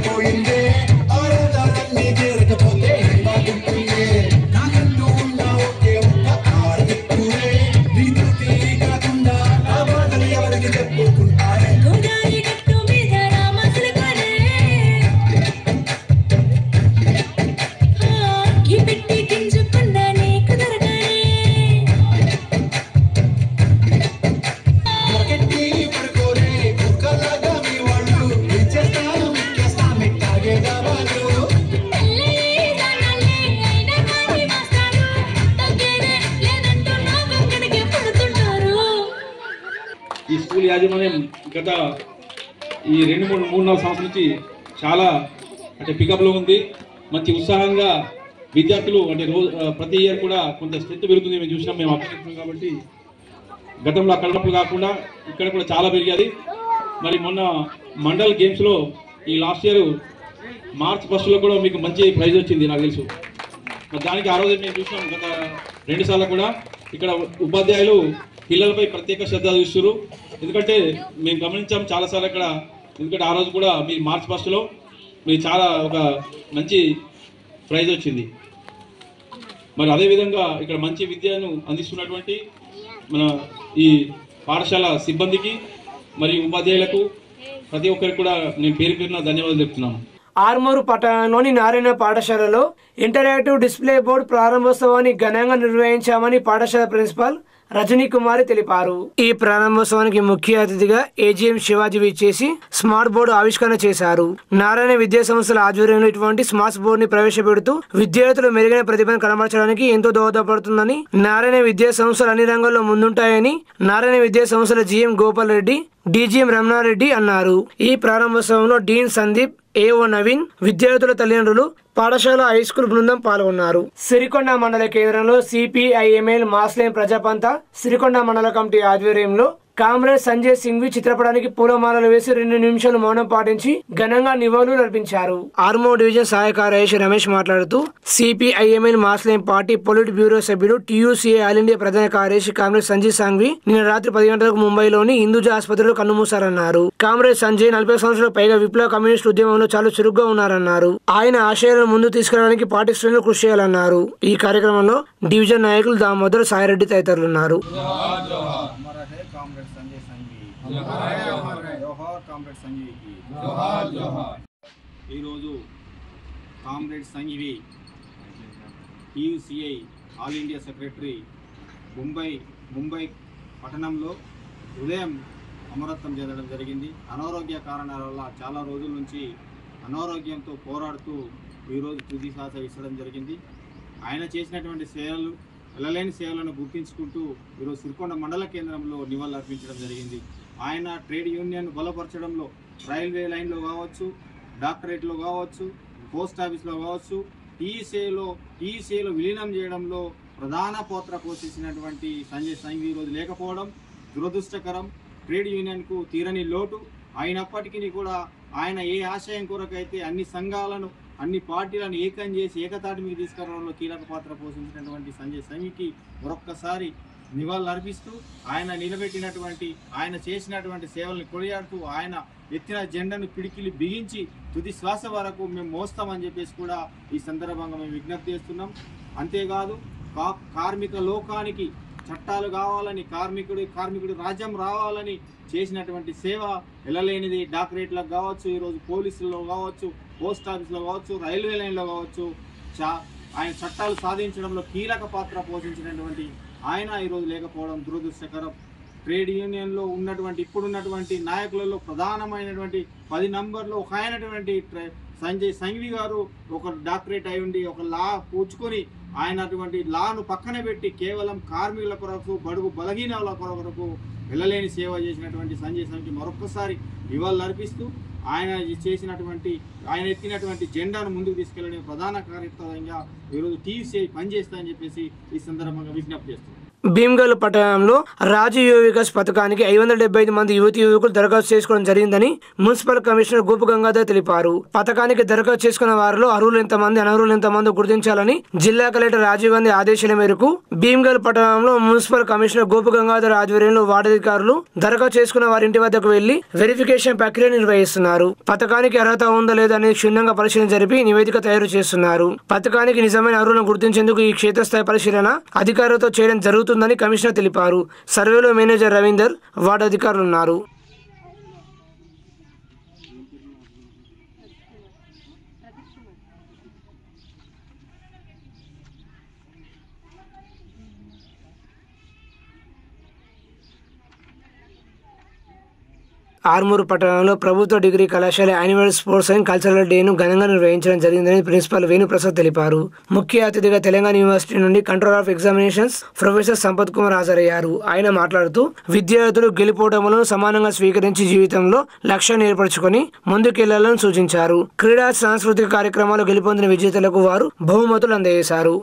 పోయిందే ఆరోదాన్ని చేరకపోతే బాగుంటుందే, నాకంటూ ఉన్న ఒకే ఒక్క ఆడదిక్కునే, నీతోటి కాకుండా నా బాధలు ఎవరికి చెప్పుకుంటారే. ఈ స్కూల్ యాజమాన్యం గత ఈ 2-3-4 సంవత్సరాల నుంచి చాలా అంటే పికప్లో ఉంది. మంచి ఉత్సాహంగా విద్యార్థులు అంటే ప్రతి ఇయర్ కూడా కొంత స్ట్రెంత్ పెరుగుతుంది. మేము చూసినాం, మేము అప్డేట్ కాబట్టి గతంలో అక్కడ కాకుండా ఇక్కడ కూడా చాలా పెరిగాది. మరి మొన్న మండల్ గేమ్స్లో ఈ లాస్ట్ ఇయర్ మార్చ్ 1 కూడా మీకు మంచి ప్రైజ్ వచ్చింది నాకు తెలుసు. మరి దానికి ఆ రోజు మేము చూసినాం గత 2 సార్లు కూడా ఇక్కడ ఉపాధ్యాయులు పిల్లలపై ప్రత్యేక శ్రద్ధ చూస్తున్నారు. ఎందుకంటే మేము గమనించాం చాలాసార్లు ఇక్కడ, ఎందుకంటే ఆ రోజు కూడా మీ మార్చ్ 1 మీరు చాలా ఒక మంచి ప్రైజ్ వచ్చింది. మరి అదేవిధంగా ఇక్కడ మంచి విద్యను అందిస్తున్నటువంటి మన ఈ పాఠశాల సిబ్బందికి మరియు ఉపాధ్యాయులకు ప్రతి ఒక్కరికి కూడా నేను పేరు పేరున ధన్యవాదాలు చెప్తున్నాను. ఆర్మూరు పట్టణంలోని నారాయణ పాఠశాలలో ఇంటరాక్టివ్ డిస్ప్లే బోర్డు ప్రారంభోత్సవాన్ని ఘనంగా నిర్వహించామని పాఠశాల ప్రిన్సిపాల్ రజనీ కుమారి తెలిపారు. ఈ ప్రారంభోత్సవానికి ముఖ్య అతిథిగా ఏజీఎం శివాజీ విచ్చేసి స్మార్ట్ బోర్డు ఆవిష్కరణ చేశారు. నారాయణ విద్యా సంస్థల ఆధ్వర్యంలో ఇటువంటి స్మార్ట్ బోర్డు ని ప్రవేశపెడుతూ విద్యార్థులు మెరుగైన ప్రతిభను కనబరచడానికి ఎంతో దోహదపడుతుందని, నారాయణ విద్యా సంస్థలు అన్ని రంగాల్లో ముందుంటాయని నారాయణ విద్యా సంస్థల జీఎం గోపాల్ రెడ్డి, డీజీఎం రమణారెడ్డి అన్నారు. ఈ ప్రారంభోత్సవంలో డీన్ సందీప్, ఏఓ నవీన్, విద్యార్థుల తల్లిదండ్రులు, పాఠశాల హైస్కూల్ బృందం పాల్గొన్నారు. సిరికొండ మండల కేంద్రంలో సిపిఐఎంఎల్ మాస్లేం ప్రజాపంత సిరికొండ మండల కమిటీ ఆధ్వర్యంలో కామ్రేడ్ సంజయ్ సింఘ్వి చిత్రపటానికి పూలమాలలు వేసి 2 నిమిషాలు మౌనం పాటించి ఘనంగా నివాళులు అర్పించారు. ఆర్మూర్ డివిజన్ సహాయ కార్యదర్శి రమేష్ మాట్లాడుతూ సిపిఐఎంఎల్ మాస్లేం పార్టీ పొలిట్ బ్యూరో సభ్యుడు టీయూసీఏ ఆల్ ఇండియా ప్రధాన కార్యదర్శి కామ్రేడ్ సంజయ్ సింఘ్వి నిన్న రాత్రి 10 గంటలకు ముంబైలోని హిందూజా ఆసుపత్రిలో కన్నుమూశారన్నారు. కామ్రేడ్ సంజయ్ 40 సంవత్సరాల పైగా విప్లవ కమ్యూనిస్ట్ ఉద్యమంలో చాలా చురుగ్గా ఉన్నారన్నారు. ఆయన ఆశయాలను ముందు తీసుకురావడానికి పార్టీ శ్రేణులు కృషి చేయాలన్నారు. ఈ కార్యక్రమంలో డివిజన్ నాయకులు దామోదర్, సాయిరెడ్డి తదితరులు ఉన్నారు. ఈరోజు comrade Sanghavi TUCI all India secretary Mumbai పట్టణంలో ఉదయం అమరత్వం చెందడం జరిగింది. అనారోగ్య కారణాల వల్ల చాలా రోజుల నుంచి అనారోగ్యంతో పోరాడుతూ ఈరోజు తుది శ్వాస విసరడం జరిగింది. ఆయన చేసినటువంటి సేవలు, వెళ్ళలేని సేవలను గుర్తించుకుంటూ ఈరోజు సిరికొండ మండల కేంద్రంలో నివాళులు అర్పించడం జరిగింది. ఆయన ట్రేడ్ యూనియన్ బలపరచడంలో రైల్వే లైన్లో కావచ్చు, డాక్టరేట్లో కావచ్చు, పోస్ట్ ఆఫీస్లో కావచ్చు, టీఈసీలో విలీనం చేయడంలో ప్రధాన పాత్ర పోషించినటువంటి సంజయ్ సింఘ్వి ఈరోజు లేకపోవడం దురదృష్టకరం. ట్రేడ్ యూనియన్కు తీరని లోటు. అయినప్పటికీ కూడా ఆయన ఏ ఆశయం కొరకైతే అన్ని సంఘాలను, అన్ని పార్టీలను ఏకం చేసి ఏకతాటి మీద తీసుకురావడంలో కీలక పాత్ర పోషించినటువంటి సంజయ్ సింఘ్వికి మరొక్కసారి నివాళులు అర్పిస్తూ ఆయన నిలబెట్టినటువంటి, ఆయన చేసినటువంటి సేవల్ని కొనియాడుతూ, ఆయన ఎత్తిన జెండాను పిడికిలి బిగించి తుది శ్వాస వరకు మేము మోస్తామని చెప్పేసి కూడా ఈ సందర్భంగా మేము విజ్ఞప్తి చేస్తున్నాం. అంతేకాదు కార్మిక లోకానికి చట్టాలు కావాలని, కార్మికుడి రాజ్యం రావాలని చేసినటువంటి సేవ ఎల్లలేనిది. డాక్టరేట్లకు కావచ్చు, ఈరోజు పోలీసుల్లో కావచ్చు, పోస్ట్ ఆఫీస్లో కావచ్చు, రైల్వే లైన్లో కావచ్చు, ఆయన చట్టాలు సాధించడంలో కీలక పాత్ర పోషించినటువంటి ఆయన ఈరోజు లేకపోవడం దురదృష్టకరం. ట్రేడ్ యూనియన్లో ఇప్పుడున్నటువంటి నాయకులలో ప్రధానమైనటువంటి 10 నంబర్లో ఒక అయినటువంటి సంజయ్ సింఘ్వి గారు ఒక డాక్టరేట్ అయి ఉండి ఒక లా పూడ్చుకొని ఆయన అటువంటి లాను పక్కన పెట్టి కేవలం కార్మికుల కొరకు, బడుగు బలహీనల కొరకు వెళ్ళలేని సేవ చేసినటువంటి సంజయ్ సింఘ్వి మరొక్కసారి నివాళులు అర్పిస్తూ ఆయన ఎత్తినటువంటి జెండాను ముందుకు తీసుకెళ్లడం ప్రధాన కార్యక్రమంగా ఈరోజు టీసీఐ పనిచేస్తాయని చెప్పేసి ఈ సందర్భంగా విజ్ఞప్తి చేస్తున్నాం. భీమ్గల్ పట్టణంలో రాజీవ్ యువ వికాస్ పథకానికి 575 మంది యువతి యువకులు దరఖాస్తు చేసుకోవడం జరిగిందని మున్సిపల్ కమిషనర్ గోపు గంగాధర్ తెలిపారు. పథకానికి దరఖాస్తు చేసుకున్న వారిలో అర్హులు ఎంతమంది, అనర్హులు ఎంతమంది గుర్తించాలని జిల్లా కలెక్టర్ రాజీవ్ గాంధీ ఆదేశాల మేరకు భీమ్గల్ పట్టణంలో మున్సిపల్ కమిషనర్ గోపు గంగాధర్ ఆధ్వర్యంలో వార్డు అధికారులు దరఖాస్తు చేసుకున్న వారి ఇంటి వద్దకు వెళ్లి వెరిఫికేషన్ ప్రక్రియ నిర్వహిస్తున్నారు. పథకానికి అర్హత ఉందా లేదా అనేది క్షుణ్ణంగా పరిశీలన జరిపి నివేదిక తయారు చేస్తున్నారు. పథకానికి నిజమైన అర్హులను గుర్తించేందుకు ఈ క్షేత్రస్థాయి పరిశీలన అధికారులతో చేయడం జరుగుతుందని కమిషనర్ తెలిపారు. సర్వేలో మేనేజర్ రవీందర్, వార్డు అధికారులు ఉన్నారు. ఆర్మూరు పట్టణంలో ప్రభుత్వ డిగ్రీ కళాశాల యాన్యువల్ స్పోర్ట్స్ అండ్ కల్చరల్ డేను ఘనంగా నిర్వహించడం జరిగిందని ప్రిన్సిపల్ వేణుప్రసాద్ తెలిపారు. ముఖ్య అతిథిగా తెలంగాణ యూనివర్సిటీ నుండి control of examinations professor Sampath Kumar హాజరయ్యారు. ఆయన మాట్లాడుతూ విద్యార్థులు గెలుపోటములను సమానంగా స్వీకరించి జీవితంలో లక్ష్యాన్ని ఏర్పరచుకొని ముందుకెళ్లాలని సూచించారు. క్రీడా సాంస్కృతిక కార్యక్రమాలు గెలుపొందిన విజేతలకు వారు బహుమతులు అందజేశారు.